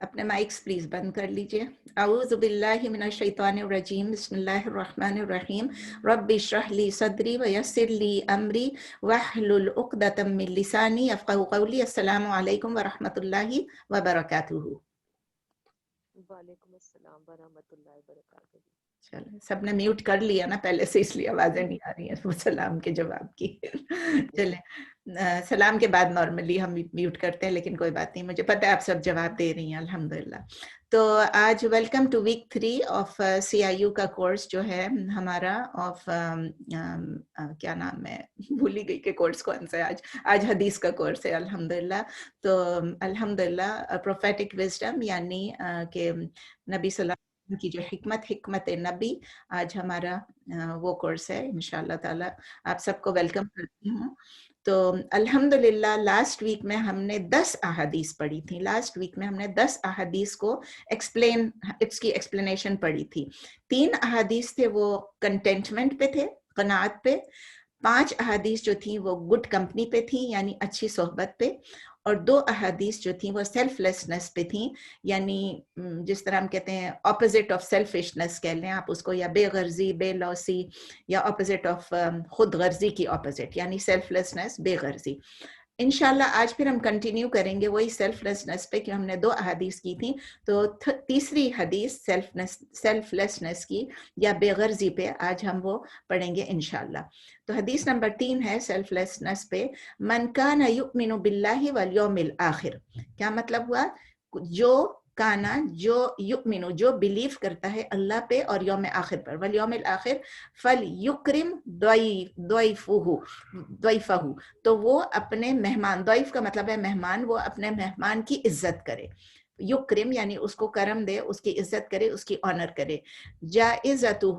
اپنے mics please بند کر لیجئے. اعوذ باللہ من الشیطان الرجیم بسم اللہ الرحمن الرحیم رب اشرح لی صدری ویسر لی امری واحلل عقدۃ من لسانی یفقہوا قولی. السلام علیکم ورحمۃ اللہ وبرکاتہ. وعلیکم السلام ورحمۃ اللہ وبرکاتہ. چلیں سب نے میوٹ کر لیا نا پہلے سے، اس لیے آوازیں نہیں آ رہی ہیں وہ سلام کے جواب کی. چلیں سلام کے بعد نارملی ہم میوٹ کرتے ہیں، لیکن کوئی بات نہیں، مجھے پتہ ہے آپ سب جواب دے رہی ہیں الحمدللہ. تو آج welcome to week 3 of C I U کا کورس جو ہے ہمارا آف کیا نام ہے، بھول ہی گئی کہ کورس کون سا ہے. آج حدیث کا کورس ہے الحمدللہ. تو الحمدللہ پروفیٹک وزڈم یعنی کہ نبی صلی اللہ کی جو حکمت نبی، آج ہمارا وہ کورس ہے انشاءاللہ تعالی. آپ سب کو ویلکم کرتی ہوں. تو الحمدللہ لاسٹ ویک میں ہم نے 10 احادیث پڑھی تھی. لاسٹ ویک میں ہم نے 10 احادیث کو اس کی ایکسپلینیشن پڑھی تھی. 3 احادیث تھے وہ کنٹینٹمنٹ پہ تھے، قناعت پہ. 5 احادیث جو تھیں وہ گڈ کمپنی پہ تھیں یعنی اچھی صحبت پہ. اور 2 احادیث جو تھیں وہ سیلف لیسنس پہ تھیں، یعنی جس طرح ہم کہتے ہیں اپوزٹ آف سیلفشنس کہہ لیں آپ اس کو، یا بے غرضی، بے لوسی، یا اپوزٹ آف خود غرضی کی اپوزٹ یعنی سیلف لیسنس، بے غرضی. انشاءاللہ آج پھر ہم کنٹینیو کریں گے وہی سیلف لیسنس پہ کہ ہم نے 2 احادیث کی تھیں. تو تیسری حدیث سیلف لیسنس کی یا بے غرضی پہ آج ہم وہ پڑھیں گے انشاءاللہ. تو حدیث نمبر 3 ہے سیلف لیسنس پہ. من کان یؤمن باللہ والیوم الآخر. کیا مطلب ہوا؟ جو یؤمن، جو بلیو کرتا ہے اللہ پہ اور یوم آخر پر، والیوم الآخر فلیکرم ضیفہ، تو وہ اپنے مہمان، ضیف کا مطلب ہے مہمان، وہ اپنے مہمان کی عزت کرے. یکرم یعنی اس کو کرم دے، اس کی عزت کرے، اس کی آنر کرے. جائزتہ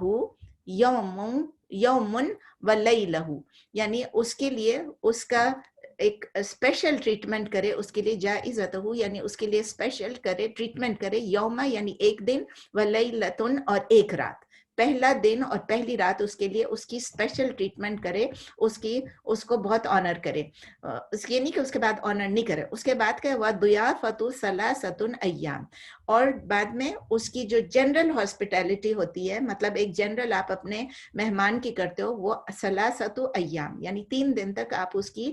یوم ولیلہ، یعنی اس کے لیے اس کا ایک اسپیشل ٹریٹمنٹ کرے، اس کے لیے جائزتہ یعنی اس کے لیے اسپیشل کرے، ٹریٹمنٹ کرے. یوما یعنی ایک دن، ولیلتن اور ایک رات. پہلا دن اور پہلی رات اس کے لیے اس کی اسپیشل ٹریٹمنٹ کرے، اس کو بہت آنر کرے. اس یہ نہیں کہ اس کے بعد آنر نہیں کرے. اس کے بعد کہ وَضِيَافَةُ ثَلَاثَةٌ أَيَّامٍ، اور بعد میں اس کی جو جنرل ہاسپٹیلٹی ہوتی ہے، مطلب ایک جنرل آپ اپنے مہمان کی کرتے ہو، وہ ثلاثۃ ایام یعنی 3 دن تک آپ اس کی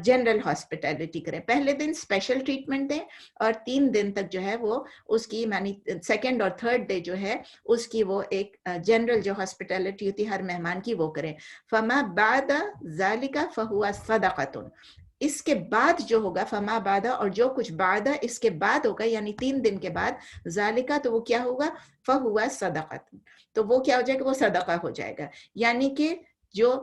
جنرل ہاسپٹیلٹی کریں. پہلے دن اسپیشل ٹریٹمنٹ دیں اور 3 دن تک جو ہے وہ اس کی یعنی سیکنڈ اور تھرڈ ڈے جو ہے اس کی وہ ایک جنرل جو ہاسپٹیلٹی ہوتی ہے ہر مہمان کی وہ کریں. فما بعد ذالک فہو صدقۃ، اس کے بعد جو ہوگا، فما بعد اور جو کچھ بعد اس کے بعد ہوگا یعنی 3 دن کے بعد، ذالکہ تو وہ کیا ہوگا، فہو صدقۃ، تو وہ کیا ہو جائے گا، وہ صدقہ ہو جائے گا. یعنی کہ جو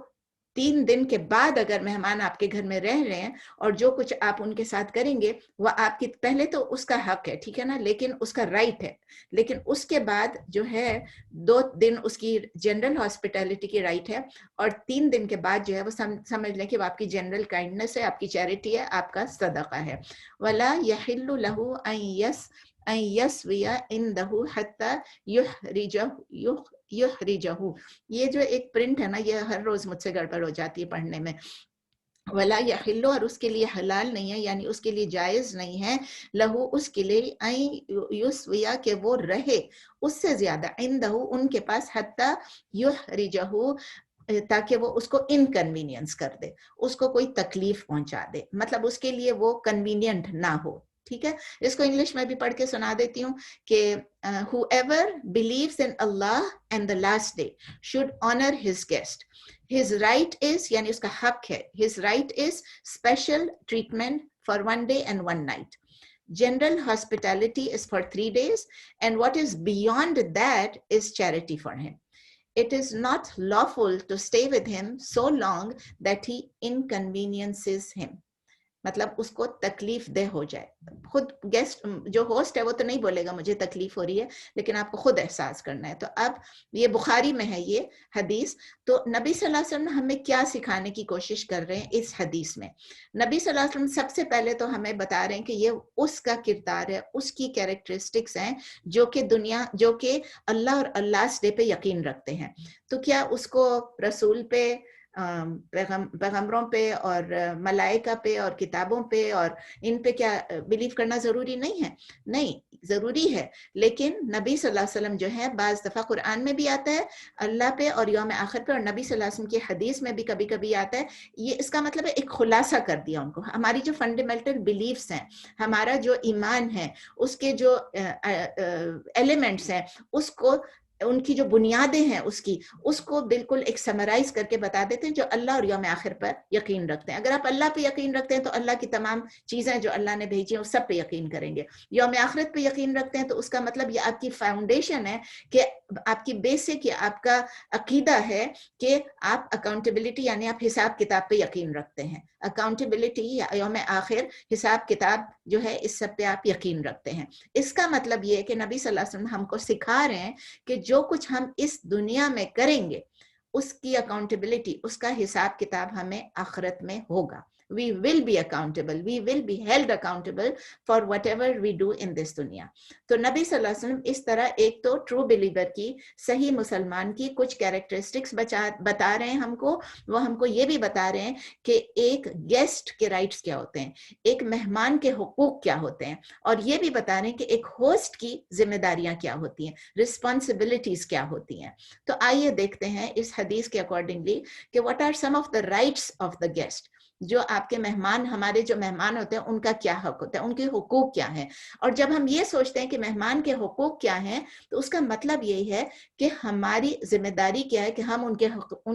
3 دن کے بعد اگر مہمان آپ کے گھر میں رہ رہے ہیں اور جو کچھ آپ ان کے ساتھ کریں گے وہ آپ کی، پہلے تو اس کا حق ہے، ٹھیک ہے نا، لیکن اس کا رائٹ ہے. لیکن اس کے بعد جو ہے 2 دن اس کی جنرل ہاسپٹیلٹی کی رائٹ ہے، اور 3 دن کے بعد جو ہے وہ سمجھ لیں کہ وہ آپ کی جنرل کائنڈنس ہے، آپ کی چیریٹی ہے، آپ کا صدقہ ہے. وَلَا يَحِلُّ لَهُ أَن يَسْوِيَ عِنْدَهُ حَتَّى یحرجہ. یہ جو ایک پرنٹ ہے نا، یہ ہر روز مجھ سے گڑبڑ ہو جاتی ہے پڑھنے میں. ولا یحل، اور اس کے لیے حلال نہیں ہے یعنی اس کے لیے جائز نہیں ہے، لہو اس کے لیے، این یسویا کہ وہ رہے اس سے زیادہ، عندہ ان کے پاس، حتی یحرجہ تاکہ وہ اس کو انکنوینئنس کر دے، اس کو کوئی تکلیف پہنچا دے، مطلب اس کے لیے وہ کنوینئنٹ نہ ہو. ٹھیک ہے، اس کو انگلش میں بھی پڑھ کے سنا دیتی ہوں کہ whoever believes in Allah and the last day should honor his guest. His right is یعنی اس کا حق ہے، his right is special treatment for 1 day and 1 night. General hospitality is for 3 days, and what is beyond that is charity for him. It is not lawful to stay with him so long that he inconveniences him. مطلب اس کو تکلیف دہ ہو جائے. خود guest جو host ہے وہ تو نہیں بولے گا مجھے تکلیف ہو رہی ہے، لیکن آپ کو خود احساس کرنا ہے. تو اب یہ بخاری میں ہے یہ حدیث. تو نبی صلی اللہ علیہ وسلم ہمیں کیا سکھانے کی کوشش کر رہے ہیں اس حدیث میں؟ نبی صلی اللہ علیہ وسلم سب سے پہلے تو ہمیں بتا رہے ہیں کہ یہ اس کا کردار ہے، اس کی کیریکٹرسٹکس ہیں جو کہ اللہ اور اللہ ڈے پہ یقین رکھتے ہیں. تو کیا اس کو رسول پہ، پیغمبروں پہ اور ملائکہ پہ اور کتابوں پہ اور ان پہ کیا بلیو کرنا ضروری نہیں ہے؟ نہیں، ضروری ہے، لیکن نبی صلی اللہ علیہ وسلم جو ہے بعض دفعہ قرآن میں بھی آتا ہے اللہ پہ اور یوم آخر پہ، اور نبی صلی اللہ علیہ وسلم کی حدیث میں بھی کبھی کبھی آتا ہے. یہ اس کا مطلب ہے ایک خلاصہ کر دیا ان کو. ہماری جو فنڈامنٹل بلیفز ہیں، ہمارا جو ایمان ہے، اس کے جو ایلیمنٹس ہیں، اس کو، ان کی جو بنیادیں ہیں اس کو بالکل ایک سمرائز کر کے بتا دیتے ہیں، جو اللہ اور یوم آخر پر یقین رکھتے ہیں. اگر آپ اللہ پہ یقین رکھتے ہیں تو اللہ کی تمام چیزیں جو اللہ نے بھیجی ہیں اس سب پہ یقین کریں گے. یوم آخرت پہ یقین رکھتے ہیں تو اس کا مطلب یہ آپ کی فاؤنڈیشن ہے کہ آپ کی بیسک، یا آپ کا عقیدہ ہے کہ آپ اکاؤنٹیبلٹی یعنی آپ حساب کتاب پہ یقین رکھتے ہیں. اکاؤنٹیبلٹی یا یوم آخر، حساب کتاب جو ہے، اس سب پہ آپ یقین رکھتے ہیں. اس کا مطلب یہ ہے کہ نبی صلی اللہ علیہ وسلم ہم کو سکھا رہے ہیں کہ جو کچھ ہم اس دنیا میں کریں گے اس کی اکاؤنٹیبلٹی، اس کا حساب کتاب ہمیں آخرت میں ہوگا. We will be accountable. We will be held accountable for whatever we do in this دنیا. تو نبی صلی اللہ علیہ وسلم اس طرح ایک تو ٹرو بلیور کی، صحیح مسلمان کی کچھ کیریکٹرسٹکس بتا رہے ہیں ہم کو. وہ ہم کو یہ بھی بتا رہے ہیں کہ ایک گیسٹ کے رائٹس کیا ہوتے ہیں، ایک مہمان کے حقوق کیا ہوتے ہیں، اور یہ بھی بتا رہے ہیں کہ ایک ہوسٹ کی ذمہ داریاں کیا ہوتی ہیں، رسپانسبلٹیز کیا ہوتی ہیں. تو آئیے دیکھتے ہیں اس حدیث کے اکارڈنگلی کہ what are some of the rights of the guest. جو آپ کے مہمان، ہمارے جو مہمان ہوتے ہیں ان کا کیا حق ہوتا ہے، ان کے حقوق کیا ہیں. اور جب ہم یہ سوچتے ہیں کہ مہمان کے حقوق کیا ہیں تو اس کا مطلب یہی ہے کہ ہماری ذمہ داری کیا ہے کہ ہم ان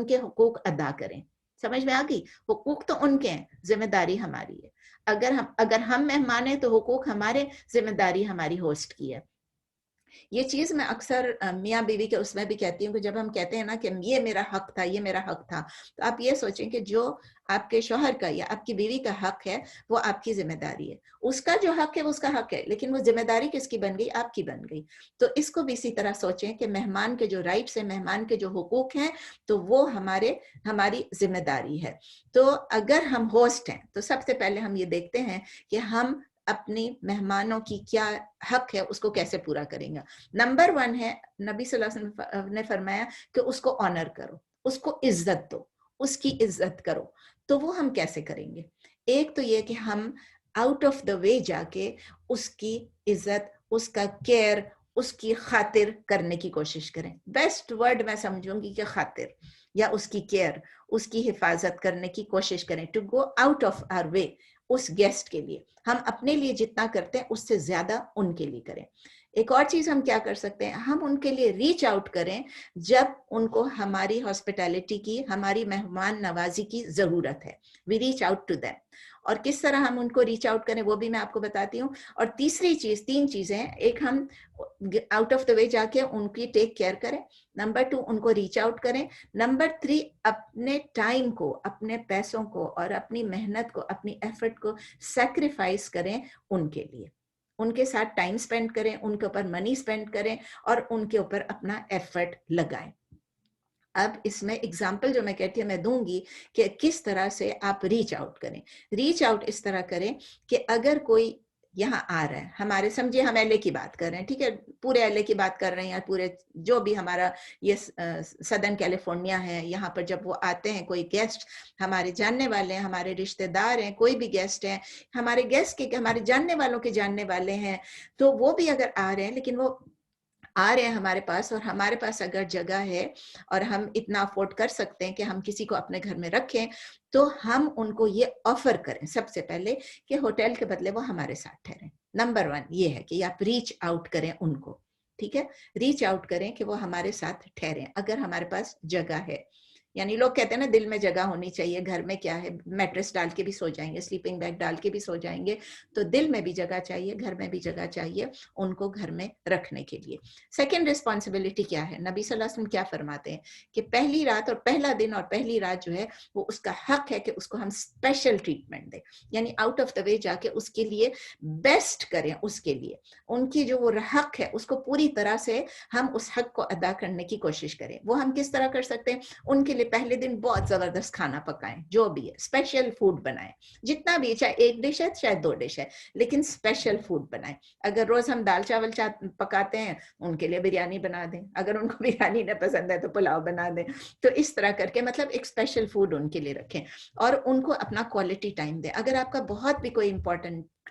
کے حقوق ادا کریں. سمجھ میں آ گئی؟ حقوق تو ان کے ہیں، ذمہ داری ہماری ہے. اگر ہم مہمان ہیں تو حقوق ہمارے، ذمہ داری ہماری ہوسٹ کی ہے. یہ چیز میں اکثر میاں بیوی کے اس میں بھی کہتی ہوں کہ جب ہم کہتے ہیں نا کہ یہ میرا حق تھا، یہ میرا حق تھا، تو آپ یہ سوچیں کہ جو آپ کے شوہر کا یا آپ کی بیوی کا حق ہے وہ آپ کی ذمہ داری ہے. اس کا جو حق ہے وہ اس کا حق ہے، لیکن وہ ذمہ داری کس کی بن گئی؟ آپ کی بن گئی. تو اس کو بھی اسی طرح سوچیں کہ مہمان کے جو رائٹس ہیں، مہمان کے جو حقوق ہیں، تو وہ ہماری ذمہ داری ہے. تو اگر ہم ہوسٹ ہیں تو سب سے پہلے ہم یہ دیکھتے ہیں کہ ہم اپنی مہمانوں کی کیا حق ہے، اس کو کیسے پورا کریں گا. نمبر 1 ہے، نبی صلی اللہ علیہ وسلم نے فرمایا کہ اس کو آنر کرو، اس کو عزت دو، اس کی عزت کرو. تو وہ ہم کیسے کریں گے؟ ایک تو یہ کہ ہم آؤٹ آف دا وے جا کے اس کی عزت، اس کا کیئر، اس کی خاطر کرنے کی کوشش کریں. بیسٹ ورڈ میں سمجھوں گی کہ خاطر، یا اس کی کیئر، اس کی حفاظت کرنے کی کوشش کریں. To go out of our way اس گیسٹ کے لیے. ہم اپنے لیے جتنا کرتے ہیں اس سے زیادہ ان کے لیے کریں. ایک اور چیز ہم کیا کر سکتے ہیں، ہم ان کے لیے ریچ آؤٹ کریں جب ان کو ہماری ہاسپٹیلٹی کی، ہماری مہمان نوازی کی ضرورت ہے. We reach out to them. اور کس طرح ہم ان کو ریچ آؤٹ کریں وہ بھی میں آپ کو بتاتی ہوں. اور تیسری چیز، 3 چیزیں، ایک ہم آؤٹ آف دا وے جا کے ان کی ٹیک کیئر کریں. نمبر 2 ان کو ریچ آؤٹ کریں. نمبر 3 اپنے ٹائم کو، اپنے پیسوں کو اور اپنی محنت کو، اپنی ایفرٹ کو سیکریفائس کریں ان کے لیے. ان کے ساتھ ٹائم سپینڈ کریں، ان کے اوپر منی سپینڈ کریں اور ان کے اوپر اپنا ایفرٹ لگائیں. اب اس میں اگزامپل جو میں کہتی ہوں میں دوں گی کہ کس طرح سے آپ ریچ آؤٹ کریں. ریچ آؤٹ اس طرح کریں کہ اگر کوئی یہاں آ رہا ہے، ہمارے سمجھے ہم ایل اے کی بات کر رہے ہیں، ٹھیک ہے، پورے ایل اے کی بات کر رہے ہیں، یا پورے جو بھی ہمارا یہ سدرن کیلیفورنیا ہے، یہاں پر جب وہ آتے ہیں کوئی گیسٹ، ہمارے جاننے والے ہیں، ہمارے رشتہ دار ہیں، کوئی بھی گیسٹ ہیں، ہمارے گیسٹ کے ہمارے جاننے والوں کے جاننے والے ہیں، تو وہ بھی اگر آ رہے ہیں، لیکن وہ آ رہے ہیں ہمارے پاس، اور ہمارے پاس اگر جگہ ہے اور ہم اتنا افورڈ کر سکتے ہیں کہ ہم کسی کو اپنے گھر میں رکھیں، تو ہم ان کو یہ آفر کریں سب سے پہلے کہ ہوٹل کے بدلے وہ ہمارے ساتھ ٹھہریں. نمبر 1 یہ ہے کہ آپ ریچ آؤٹ کریں ان کو. ٹھیک ہے، ریچ آؤٹ کریں کہ وہ ہمارے ساتھ ٹھہریں اگر ہمارے پاس جگہ ہے. یعنی لوگ کہتے ہیں نا دل میں جگہ ہونی چاہیے. گھر میں کیا ہے، میٹریس ڈال کے بھی سو جائیں گے، سلیپنگ بیگ ڈال کے بھی سو جائیں گے، تو دل میں بھی جگہ چاہیے، گھر میں بھی جگہ چاہیے ان کو گھر میں رکھنے کے لیے. سیکنڈ رسپانسبلٹی کیا ہے، نبی صلی اللہ علیہ وسلم کیا فرماتے ہیں کہ پہلی رات اور پہلا دن اور پہلی رات جو ہے وہ اس کا حق ہے کہ اس کو ہم اسپیشل ٹریٹمنٹ دیں. یعنی آؤٹ آف دا وے جا کے اس کے لیے بیسٹ کریں، اس کے لیے ان کی جو وہ حق ہے اس کو پوری طرح سے ہم اس حق کو ادا کرنے کی کوشش کریں. وہ ہم کس طرح کر سکتے ہیں؟ ان کے لیے پہلے دن بہت زبردست کھانا پکائیں، جو بھی ہے اسپیشل فوڈ بنائیں، جتنا بھی، چاہے 1 ڈش ہے چاہے 2 ڈش ہے، لیکن اسپیشل فوڈ بنائیں. اگر روز ہم دال چاول پکاتے ہیں، ان کے لیے بریانی بنا دیں. اگر ان کو بریانی نہ پسند ہے تو پلاؤ بنا دیں. تو اس طرح کر کے مطلب ایک اسپیشل فوڈ ان کے لیے رکھیں اور ان کو اپنا کوالٹی ٹائم دیں. اگر آپ کا بہت بھی کوئی important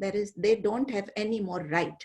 they don't have any more right।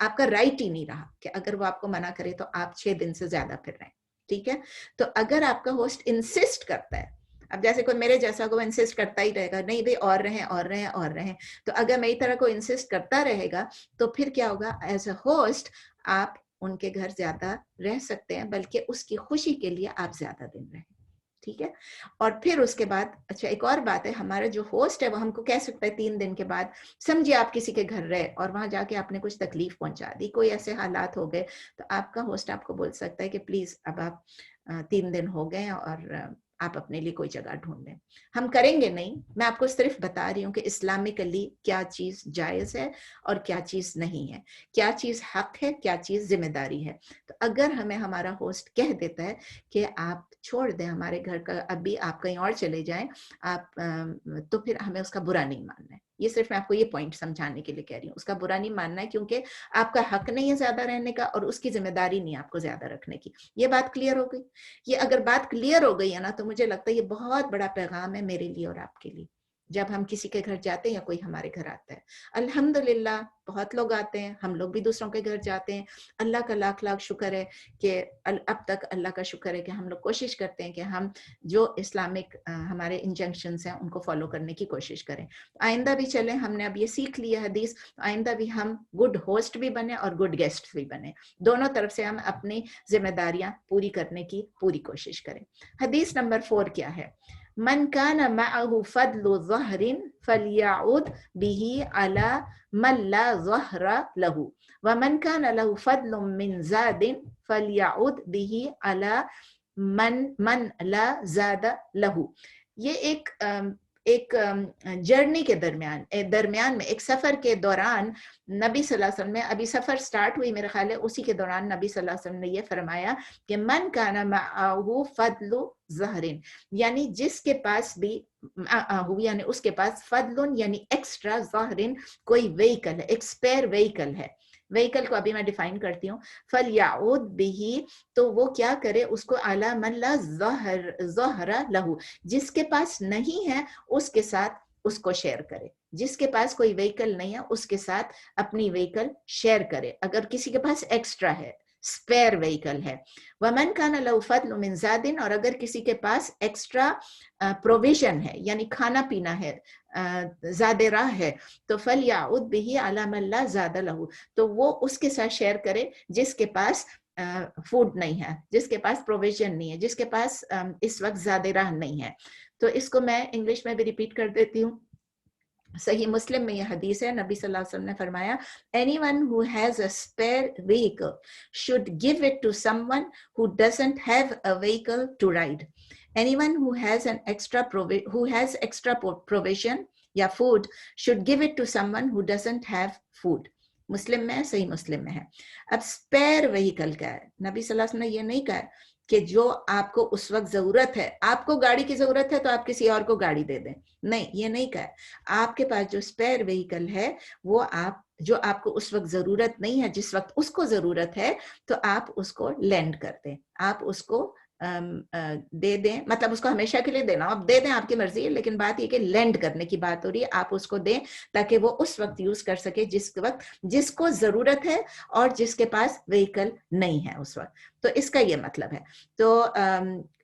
آپ کا رائٹ ہی نہیں رہا کہ اگر وہ آپ کو منع کرے تو آپ 6 دن سے زیادہ پھر رہیں. ٹھیک ہے. تو اگر آپ کا ہوسٹ انسسٹ کرتا ہے, اب جیسے کوئی میرے جیسا کو انسسٹ کرتا ہی رہے گا, نہیں بھائی اور رہیں اور رہیں اور رہیں, تو اگر میری طرح کو انسسٹ کرتا رہے گا تو پھر کیا ہوگا, ایز اے ہوسٹ آپ ان کے گھر زیادہ رہ سکتے ہیں, بلکہ اس کی خوشی کے لیے آپ زیادہ دن رہیں. ٹھیک ہے. اور پھر اس کے بعد اچھا ایک اور بات ہے, ہمارا جو ہوسٹ ہے وہ ہم کو کہہ سکتا ہے 3 دن کے بعد, سمجھے آپ کسی کے گھر رہے اور وہاں جا کے آپ نے کچھ تکلیف پہنچا دی, کوئی ایسے حالات ہو گئے, تو آپ کا ہوسٹ آپ کو بول سکتا ہے کہ پلیز اب آپ 3 دن ہو گئے اور آپ اپنے لیے کوئی جگہ ڈھونڈ لیں. ہم کریں گے نہیں, میں آپ کو صرف بتا رہی ہوں کہ اسلامکلی کیا چیز جائز ہے اور کیا چیز نہیں ہے, کیا چیز حق ہے, کیا چیز ذمہ داری ہے. تو اگر ہمیں ہمارا ہوسٹ کہہ دیتا ہے کہ آپ چھوڑ دیں ہمارے گھر کا, ابھی آپ کہیں اور چلے جائیں آپ, تو پھر ہمیں اس کا برا نہیں ماننا ہے. یہ صرف میں آپ کو یہ پوائنٹ سمجھانے کے لیے کہہ رہی ہوں, اس کا برا نہیں ماننا ہے, کیونکہ آپ کا حق نہیں ہے زیادہ رہنے کا اور اس کی ذمہ داری نہیں ہے آپ کو زیادہ رکھنے کی. یہ بات کلیئر ہو گئی؟ یہ اگر بات کلیئر ہو گئی ہے نا, تو مجھے لگتا ہے یہ بہت بڑا پیغام ہے میرے لیے اور آپ کے لیے. جب ہم کسی کے گھر جاتے ہیں یا کوئی ہمارے گھر آتا ہے, الحمدللہ بہت لوگ آتے ہیں, ہم لوگ بھی دوسروں کے گھر جاتے ہیں, اللہ کا لاکھ لاکھ شکر ہے کہ اب تک اللہ کا شکر ہے کہ ہم لوگ کوشش کرتے ہیں کہ ہم جو اسلامک ہمارے انجنکشنز ہیں ان کو فالو کرنے کی کوشش کریں. آئندہ بھی چلیں, ہم نے اب یہ سیکھ لیا حدیث, آئندہ بھی ہم گڈ ہوسٹ بھی بنے اور گڈ گیسٹ بھی بنے, دونوں طرف سے ہم اپنی ذمہ داریاں پوری کرنے کی پوری کوشش کریں. حدیث نمبر 4 کیا ہے؟ من كان معه فضل ظهر فليعود به على من لا ظهر له ومن كان له فضل من زاد فليعود به على من لا زاد له. یہ ایک جرنی کے درمیان میں, ایک سفر کے دوران نبی صلی اللہ علیہ وسلم نے, ابھی سفر سٹارٹ ہوئی میرے خیال ہے, اسی کے دوران نبی صلی اللہ علیہ وسلم نے یہ فرمایا کہ من کان معه فضل ظہر, یعنی جس کے پاس بھی یعنی اس کے پاس فضل یعنی ایکسٹرا, ظہر کوئی وہیکل ہے, ایک اسپیئر وہیکل ہے. وہیکل کو ابھی میں ڈیفائن کرتی ہوں. فَلْيَعُودْ بِهِ, تو وہ کیا کرے, اس کو عَلَى مَنْ لَا ظَهْرَ لَهُ, جس کے پاس نہیں ہے اس کے ساتھ اس کو شیئر کرے. جس کے پاس کوئی وہیکل نہیں ہے اس کے ساتھ اپنی وہیکل شیئر کرے, اگر کسی کے پاس ایکسٹرا ہے, اسپیئر وہیکل ہے. وَمَنْ كَانَ لَهُ فَضْلٌ مِنْ زَادٍ, اور اگر کسی کے پاس ایکسٹرا پروویژن ہے, یعنی کھانا پینا ہے, زیادہ راہ ہے, تو فَلْيَعُودْ بِهِ عَلَى مَنْ لَا زَادَ لَهُ, تو وہ اس کے ساتھ شیئر کرے جس کے پاس فوڈ نہیں ہے, جس کے پاس پروویژن نہیں ہے, جس کے پاس اس وقت زیادہ راہ نہیں ہے. تو اس کو میں انگلش میں بھی ریپیٹ کر دیتی ہوں. صحیح مسلم میں یہ حدیث ہے, نبی صلی اللہ علیہ وسلم نے فرمایا, anyone who has a spare vehicle should give it to someone who doesn't have a vehicle to ride. Anyone who has extra provision یا food should give it to someone who doesn't have food. مسلم میں, صحیح مسلم میں ہے. اب spare vehicle کا ہے, نبی صلی اللہ علیہ وسلم نے یہ نہیں کہا کہ جو آپ کو اس وقت ضرورت ہے, آپ کو گاڑی کی ضرورت ہے تو آپ کسی اور کو گاڑی دے دیں, نہیں, یہ نہیں کہا. آپ کے پاس جو اسپیئر وہیکل ہے وہ جو آپ کو اس وقت ضرورت نہیں ہے, جس وقت اس کو ضرورت ہے تو آپ اس کو لینڈ کر دیں, آپ اس کو دے دیں, مطلب اس کو ہمیشہ کے لیے دینا, آپ دے دیں آپ کی مرضی ہے, لیکن بات یہ کہ لینڈ کرنے کی بات ہو رہی ہے, آپ اس کو دیں تاکہ وہ اس وقت یوز کر سکے جس کو ضرورت ہے اور جس کے پاس وہیکل نہیں ہے اس وقت. تو اس کا یہ مطلب ہے. تو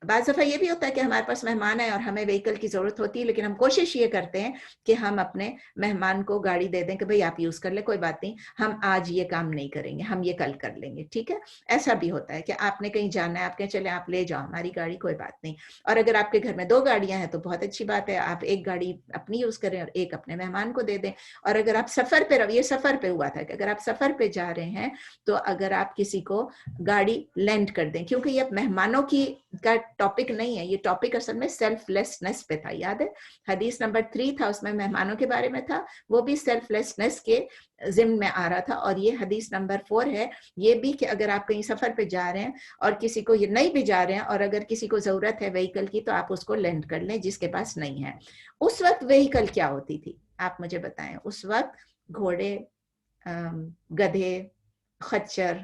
بعض دفعہ یہ بھی ہوتا ہے کہ ہمارے پاس مہمان ہے اور ہمیں وہیکل کی ضرورت ہوتی ہے, لیکن ہم کوشش یہ کرتے ہیں کہ ہم اپنے مہمان کو گاڑی دے دیں کہ بھئی آپ یوز کر لیں, کوئی بات نہیں, ہم آج یہ کام نہیں کریں گے, ہم یہ کل کر لیں گے, ٹھیک ہے. ایسا بھی ہوتا ہے کہ آپ نے کہیں جانا ہے, آپ کہیں چلیں آپ لے جاؤ ہماری گاڑی, کوئی بات نہیں. اور اگر آپ کے گھر میں 2 گاڑیاں ہیں تو بہت اچھی بات ہے, آپ ایک گاڑی اپنی یوز کریں اور ایک اپنے مہمان کو دے دیں. اور اگر آپ سفر پہ, یہ سفر پہ ہوا تھا کہ اگر آپ سفر پہ جا رہے ہیں تو اگر آپ کسی کو گاڑی لینڈ کر دیں, کیونکہ یہ مہمانوں کا ٹاپک نہیں ہے, یہ ٹاپک اصل میں سیلف لیسنس پہ تھا, یاد ہے حدیث نمبر 3 تھا, اس میں مہمانوں کے بارے میں تھا, وہ بھی سیلف لیسنس کے ضمن میں آ رہا تھا. اور یہ حدیث نمبر 4 ہے, یہ بھی کہ اگر آپ کہیں سفر پہ جا رہے ہیں اور کسی کو یہ نہیں بھی جا رہے ہیں اور اگر کسی کو ضرورت ہے وہیکل کی تو آپ اس کو لینڈ کر لیں جس کے پاس نہیں ہے. اس وقت وہیکل کیا ہوتی تھی آپ مجھے بتائیں؟ اس وقت گھوڑے, گدھے, خچر,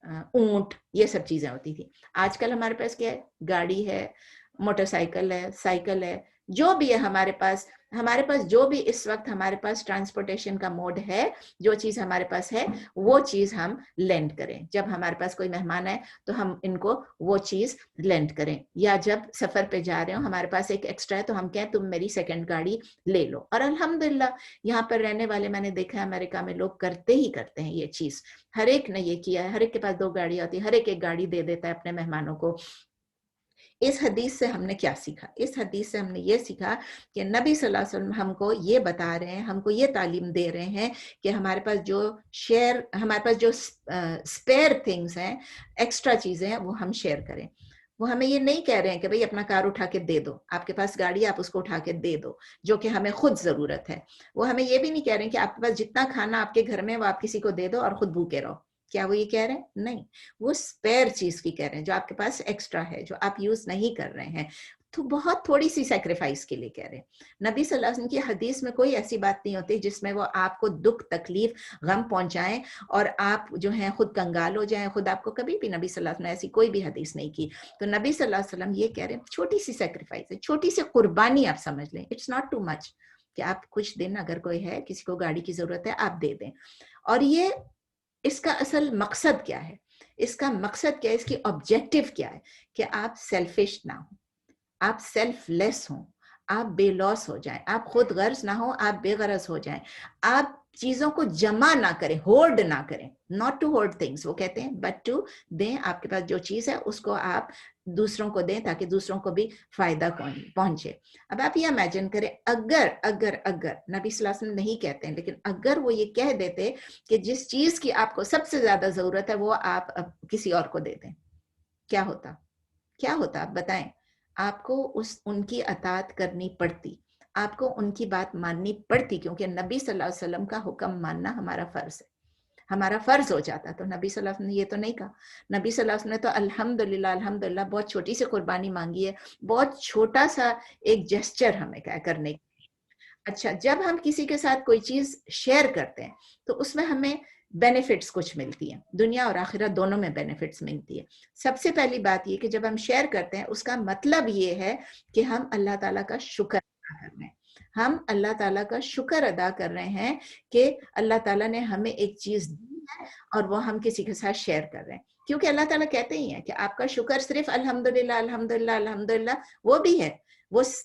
اونٹ, یہ سب چیزیں ہوتی تھی. آج کل ہمارے پاس کیا ہے, گاڑی ہے, موٹر سائیکل ہے, سائیکل ہے, جو بھی ہے ہمارے پاس جو بھی اس وقت ہمارے پاس ٹرانسپورٹیشن کا موڈ ہے، جو چیز ہمارے پاس ہے وہ چیز ہم لینڈ کریں. جب ہمارے پاس کوئی مہمان ہے تو ہم ان کو وہ چیز لینڈ کریں، یا جب سفر پہ جا رہے ہو ہمارے پاس ایک ایکسٹرا ہے تو ہم کہیں تم میری سیکنڈ گاڑی لے لو. اور الحمدللہ یہاں پر رہنے والے میں نے دیکھا ہے امریکہ میں لوگ کرتے ہیں یہ چیز. ہر ایک نے یہ کیا ہے، ہر ایک کے پاس 2 گاڑیاں ہوتی ہے، ہر ایک گاڑی دے دیتا ہے اپنے مہمانوں کو. اس حدیث سے ہم نے کیا سیکھا؟ اس حدیث سے ہم نے یہ سیکھا کہ نبی صلی اللہ علیہ وسلم ہم کو یہ بتا رہے ہیں، ہم کو یہ تعلیم دے رہے ہیں کہ ہمارے پاس جو اسپیئر تھنگز ہیں، ایکسٹرا چیزیں ہیں، وہ ہم شیئر کریں. وہ ہمیں یہ نہیں کہہ رہے ہیں کہ بھئی اپنا کار اٹھا کے دے دو، آپ کے پاس گاڑی آپ اس کو اٹھا کے دے دو، جو کہ ہمیں خود ضرورت ہے. وہ ہمیں یہ بھی نہیں کہہ رہے ہیں کہ آپ کے پاس جتنا کھانا آپ کے گھر میں وہ آپ کسی کو دے دو اور خود بھوکے رہو. کیا وہ یہ کہہ رہے ہیں؟ نہیں، وہ اسپیئر چیز کی کہہ رہے ہیں جو آپ کے پاس ایکسٹرا ہے، جو آپ یوز نہیں کر رہے ہیں، تو بہت تھوڑی سی سیکریفائس کے لیے کہہ رہے ہیں. نبی صلی اللہ علیہ وسلم کی حدیث میں کوئی ایسی بات نہیں ہوتی جس میں وہ آپ کو دکھ، تکلیف، غم پہنچائیں اور آپ جو ہیں خود کنگال ہو جائیں. خود آپ کو کبھی بھی نبی صلی اللہ علیہ وسلم نے ایسی کوئی بھی حدیث نہیں کی. تو نبی صلی اللہ علیہ وسلم یہ کہہ رہے ہیں چھوٹی سی سیکریفائس ہے، چھوٹی سی قربانی آپ سمجھ لیں. اٹس ناٹ ٹو مچ کہ آپ کچھ دن، اگر کوئی ہے کسی کو گاڑی کی ضرورت ہے آپ دے دیں. اور یہ اس کا اصل مقصد کیا ہے؟ اس کا مقصد کیا ہے؟ اس کی آبجیکٹو کیا ہے؟ کہ آپ سیلفش نہ ہوں، آپ سیلف لیس ہوں، آپ بے لوس ہو جائیں، آپ خود غرض نہ ہوں، آپ بے غرض ہو جائیں. آپ چیزوں کو جمع نہ کریں، ہولڈ نہ کریں. ناٹ ٹو ہولڈ تھنگس وہ کہتے ہیں، بٹ ٹو دیں. آپ کے پاس جو چیز ہے اس کو آپ دوسروں کو دیں تاکہ دوسروں کو بھی فائدہ پہنچے. اب آپ یہ امیجن کریں، اگر نبی صلی اللہ علیہ وسلم نہیں کہتے ہیں، لیکن اگر وہ یہ کہہ دیتے کہ جس چیز کی آپ کو سب سے زیادہ ضرورت ہے وہ آپ کسی اور کو دے دیں، کیا ہوتا آپ بتائیں؟ آپ کو ان کی اطاعت کرنی پڑتی، آپ کو ان کی بات ماننی پڑتی، کیونکہ نبی صلی اللہ علیہ وسلم کا حکم ماننا ہمارا فرض ہے، ہمارا فرض ہو جاتا. تو نبی صلی اللہ علیہ وسلم نے یہ تو نہیں کہا. نبی صلی اللہ علیہ وسلم نے تو الحمدللہ بہت چھوٹی سی قربانی مانگی ہے، بہت چھوٹا سا ایک جیسچر ہمیں کرنے. اچھا، جب ہم کسی کے ساتھ کوئی چیز شیئر کرتے ہیں تو اس میں ہمیں بینیفٹس کچھ ملتی ہیں، دنیا اور آخرت دونوں میں بینیفٹس ملتی ہے. سب سے پہلی بات یہ کہ جب ہم شیئر کرتے ہیں اس کا مطلب یہ ہے کہ ہم اللہ تعالیٰ کا شکر ادا کر رہے ہیں. ہم اللہ تعالیٰ کا شکر ادا کر رہے ہیں کہ اللہ تعالیٰ نے ہمیں ایک چیز دی ہے اور وہ ہم کسی کے ساتھ شیئر کر رہے ہیں. کیونکہ اللہ تعالیٰ کہتے ہی ہیں کہ آپ کا شکر صرف الحمدللہ الحمدللہ الحمدللہ وہ بھی ہے،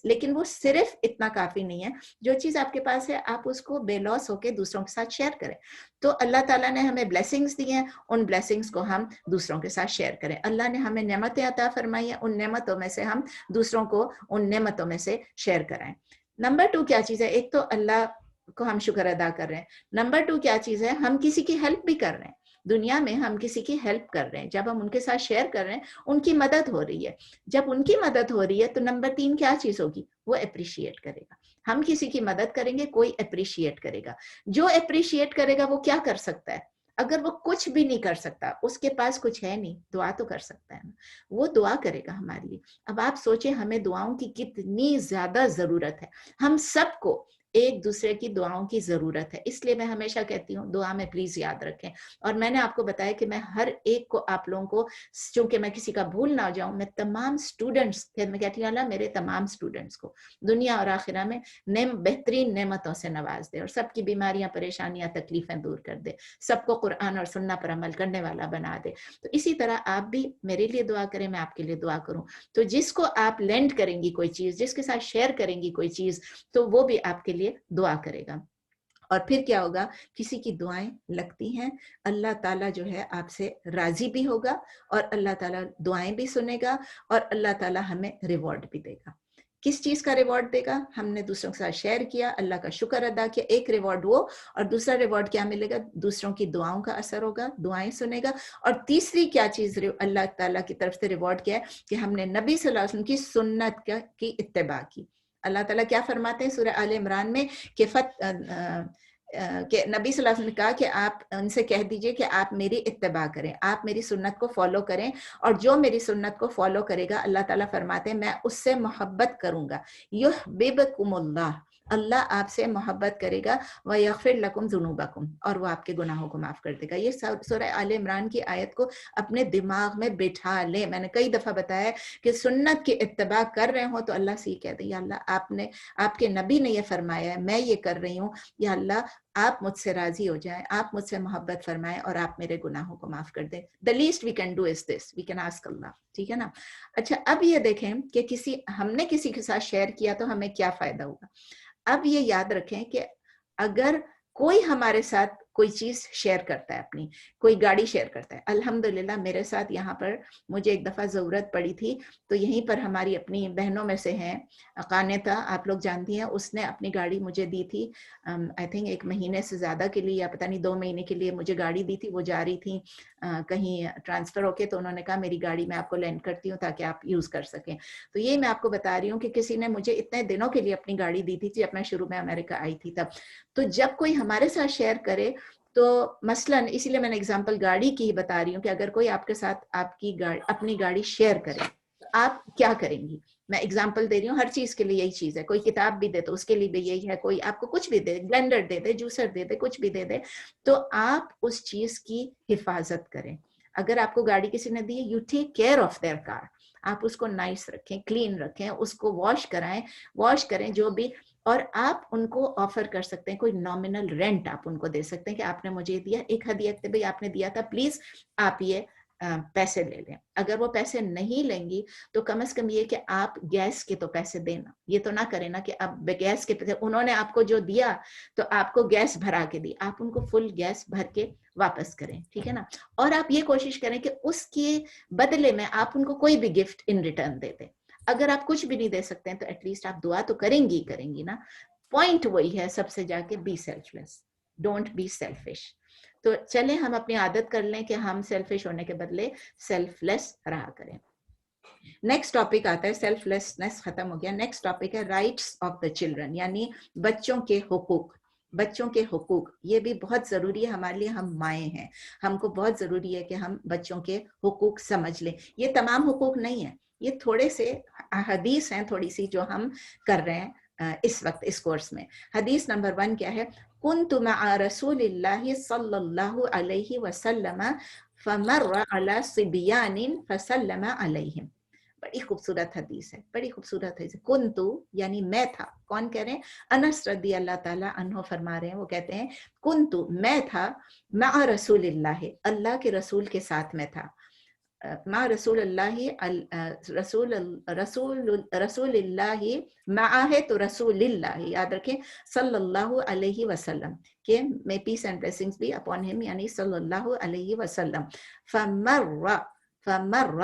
لیکن وہ صرف اتنا کافی نہیں ہے. جو چیز آپ کے پاس ہے آپ اس کو بے لوس ہو کے دوسروں کے ساتھ شیئر کریں. تو اللہ تعالیٰ نے ہمیں بلیسنگز دی ہیں، ان بلیسنگز کو ہم دوسروں کے ساتھ شیئر کریں. اللہ نے ہمیں نعمتیں عطا فرمائی ہیں، ان نعمتوں میں سے ہم دوسروں کو ان نعمتوں میں سے شیئر کرائیں. نمبر 2 کیا چیز ہے؟ ایک تو اللہ کو ہم شکر ادا کر رہے ہیں. نمبر 2 کیا چیز ہے؟ ہم کسی کی ہیلپ بھی کر رہے ہیں. دنیا میں ہم کسی کی ہیلپ کر رہے ہیں، جب ہم ان کے ساتھ شیئر کر رہے ہیں ان کی مدد ہو رہی ہے. جب ان کی مدد ہو رہی ہے تو نمبر 3 کیا چیز ہوگی؟ وہ اپریشیٹ کرے گا. ہم کسی کی مدد کریں گے، کوئی اپریشیٹ کرے گا. جو اپریشیٹ کرے گا وہ کیا کر سکتا ہے؟ اگر وہ کچھ بھی نہیں کر سکتا، اس کے پاس کچھ ہے نہیں، دعا تو کر سکتا ہے نا، وہ دعا کرے گا ہمارے لیے. اب آپ سوچیں ہمیں دعاؤں کی کتنی زیادہ ضرورت ہے. ہم سب کو ایک دوسرے کی دعاؤں کی ضرورت ہے. اس لیے میں ہمیشہ کہتی ہوں دعا میں پلیز یاد رکھیں. اور میں نے آپ کو بتایا کہ میں ہر ایک کو، آپ لوگوں کو، چونکہ میں کسی کا بھول نہ جاؤں، میں تمام سٹوڈنٹس، میں کہتی ہوں اللہ میرے تمام سٹوڈنٹس کو دنیا اور آخرہ میں بہترین نعمتوں سے نواز دے اور سب کی بیماریاں، پریشانیاں، تکلیفیں دور کر دے، سب کو قرآن اور سنت پر عمل کرنے والا بنا دے. تو اسی طرح آپ بھی میرے لیے دعا کریں، میں آپ کے لیے دعا کروں. تو جس کو آپ لینڈ کریں گی کوئی چیز، جس کے ساتھ شیئر کریں گی کوئی چیز، تو وہ بھی آپ کے لیے دعا کرے گا. اور پھر کیا ہوگا؟ کسی کی دعائیں لگتی ہیں، اللہ تعالیٰ جو ہے آپ سے راضی بھی ہوگا اور اللہ تعالیٰ دعائیں بھی سنے گا اور اللہ تعالیٰ ہمیں ریوارڈ بھی دے گا. کس چیز کا ریوارڈ دے گا؟ ہم نے دوسروں کے ساتھ شیئر کیا، اللہ کا شکر ادا کیا، ایک ریوارڈ وہ، اور دوسرا ریوارڈ کیا ملے گا؟ دوسروں کی دعاؤں کا اثر ہوگا، دعائیں سنے گا. اور تیسری کیا چیز اللہ تعالیٰ کی طرف سے ریوارڈ کیا ہے؟ کہ ہم نے نبی صلی اللہ علیہ وسلم کی سنت کی اتباع کی. اللہ تعالیٰ کیا فرماتے ہیں سورہ آل عمران میں کہ کہ نبی صلی اللہ علیہ وسلم نے کہا کہ آپ ان سے کہہ دیجئے کہ آپ میری اتباع کریں، آپ میری سنت کو فالو کریں، اور جو میری سنت کو فالو کرے گا اللہ تعالیٰ فرماتے ہیں میں اس سے محبت کروں گا. یحببکم اللہ، اللہ آپ سے محبت کرے گا وَيَغْفِرْ لَكُمْ ذُنُوبَكُمْ اور وہ آپ کے گناہوں کو معاف کر دے گا. یہ سورہ آل عمران کی آیت کو اپنے دماغ میں بٹھا لیں. میں نے کئی دفعہ بتایا کہ سنت کی اتباع کر رہے ہوں تو اللہ سے یہ کہہ دیں یا اللہ آپ کے نبی نے یہ فرمایا ہے، میں یہ کر رہی ہوں، یا اللہ آپ مجھ سے راضی ہو جائیں، آپ مجھ سے محبت فرمائیں اور آپ میرے گناہوں کو معاف کر دیں. the least we can do is this, we can ask Allah. ٹھیک ہے نا. اچھا اب یہ دیکھیں کہ ہم نے کسی کے ساتھ شیئر کیا تو ہمیں کیا فائدہ ہوگا. اب یہ یاد رکھیں کہ اگر کوئی ہمارے ساتھ کوئی چیز شیئر کرتا ہے، اپنی کوئی گاڑی شیئر کرتا ہے، الحمدللہ میرے ساتھ یہاں پر مجھے ایک دفعہ ضرورت پڑی تھی تو یہیں پر ہماری اپنی بہنوں میں سے ہیں قانتا، آپ لوگ جانتی ہیں، اس نے اپنی گاڑی مجھے دی تھی آئی تھنک 1 مہینے سے زیادہ کے لیے یا پتہ نہیں 2 مہینے کے لیے مجھے گاڑی دی تھی. وہ جا رہی تھی کہیں ٹرانسفر ہو کے، تو انہوں نے کہا میری گاڑی میں آپ کو لینڈ کرتی ہوں تاکہ آپ یوز کر سکیں. تو یہ میں آپ کو بتا رہی ہوں کہ کسی نے مجھے اتنے دنوں کے لیے اپنی گاڑی دی تھی جب میں شروع میں امریکہ آئی تھی تب. تو جب کوئی ہمارے ساتھ شیئر کرے تو مثلاً اسی لیے میں نے اگزامپل گاڑی کی ہی بتا رہی ہوں کہ اگر کوئی آپ کے ساتھ اپنی گاڑی شیئر کرے تو آپ کیا کریں گی. میں اگزامپل دے رہی ہوں، ہر چیز کے لیے یہی چیز ہے. کوئی کتاب بھی دے تو اس کے لیے بھی یہی ہے، کوئی آپ کو کچھ بھی دے، بلینڈر دے دے، جوسر دے دے، کچھ بھی دے دے، تو آپ اس چیز کی حفاظت کریں. اگر آپ کو گاڑی کسی نے دی، you take care of their car. آپ اس کو نائس رکھیں، کلین رکھیں، اس کو واش کریں جو بھی. اور آپ ان کو آفر کر سکتے ہیں کوئی نامنل رینٹ، آپ ان کو دے سکتے ہیں کہ آپ نے مجھے دیا ایک ہدیہ، بھئی آپ نے دیا تھا، پلیز آپ یہ پیسے لے لیں. اگر وہ پیسے نہیں لیں گی تو کم از کم یہ کہ آپ گیس کے تو پیسے دینا. یہ تو نہ کریں نا کہ اب گیس کے پیسے انہوں نے آپ کو جو دیا تو آپ کو گیس بھرا کے دی، آپ ان کو فل گیس بھر کے واپس کریں. ٹھیک ہے نا. اور آپ یہ کوشش کریں کہ اس کے بدلے میں آپ ان کو کوئی بھی گفٹ ان ریٹرن دے دیں. اگر آپ کچھ بھی نہیں دے سکتے ہیں تو ایٹ لیسٹ آپ دعا تو کریں گی نا. پوائنٹ وہی ہے سب سے جا کے، be selfless, don't be selfish. تو چلیں ہم اپنی عادت کر لیں کہ ہم سیلفش ہونے کے بدلے سیلف لیس رہا کریں. نیکسٹ ٹاپک آتا ہے، سیلف لیسنس ختم ہو گیا. نیکسٹ ٹاپک ہے رائٹس آف دا چلڈرن، یعنی بچوں کے حقوق. بچوں کے حقوق یہ بھی بہت ضروری ہے ہمارے لیے. ہم مائیں ہیں، ہم کو بہت ضروری ہے کہ ہم بچوں کے حقوق سمجھ لیں. یہ تمام حقوق نہیں ہیں، یہ تھوڑے سے حدیث ہیں تھوڑی سی جو ہم کر رہے ہیں اس وقت اس کورس میں. حدیث نمبر 1 کیا ہے؟ کنت مع رسول اللہ صلی اللہ علیہ وسلم فمر علی صبیان فسلم علیہم. بڑی خوبصورت حدیث ہے، بڑی خوبصورت حدیث. کنتو یعنی میں تھا. کون کہہ رہے ہیں؟ انس رضی اللہ تعالیٰ عنہ فرما رہے ہیں. وہ کہتے ہیں کنتو میں تھا مع رسول اللہ، اللہ کے رسول کے ساتھ میں تھا. مع رسول اللہ، رسول اللہ مع ہے تو رسول اللہ یاد رکھیں صلی اللہ علیہ وسلم کہ may peace and blessings be upon him، یعنی صلی اللہ علیہ وسلم. فمر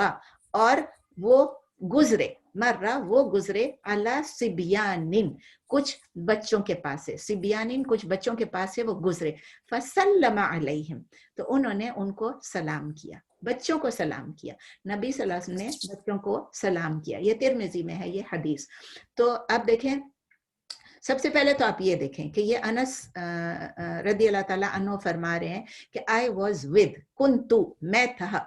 اور وہ گزرے، مرہ وہ گزرے، علی صبیان کچھ بچوں کے پاس سے، صبیان کچھ بچوں کے پاس سے وہ گزرے. فسلم علیہم تو انہوں نے ان کو سلام کیا، بچوں کو سلام کیا. نبی صلی اللہ علیہ وسلم نے بچوں کو سلام کیا. یہ ترمذی میں ہے یہ حدیث. تو اب دیکھیں سب سے پہلے تو آپ یہ دیکھیں کہ یہ انس رضی اللہ تعالیٰ عنہ فرما رہے ہیں کہ I was with، کنتو میں تھا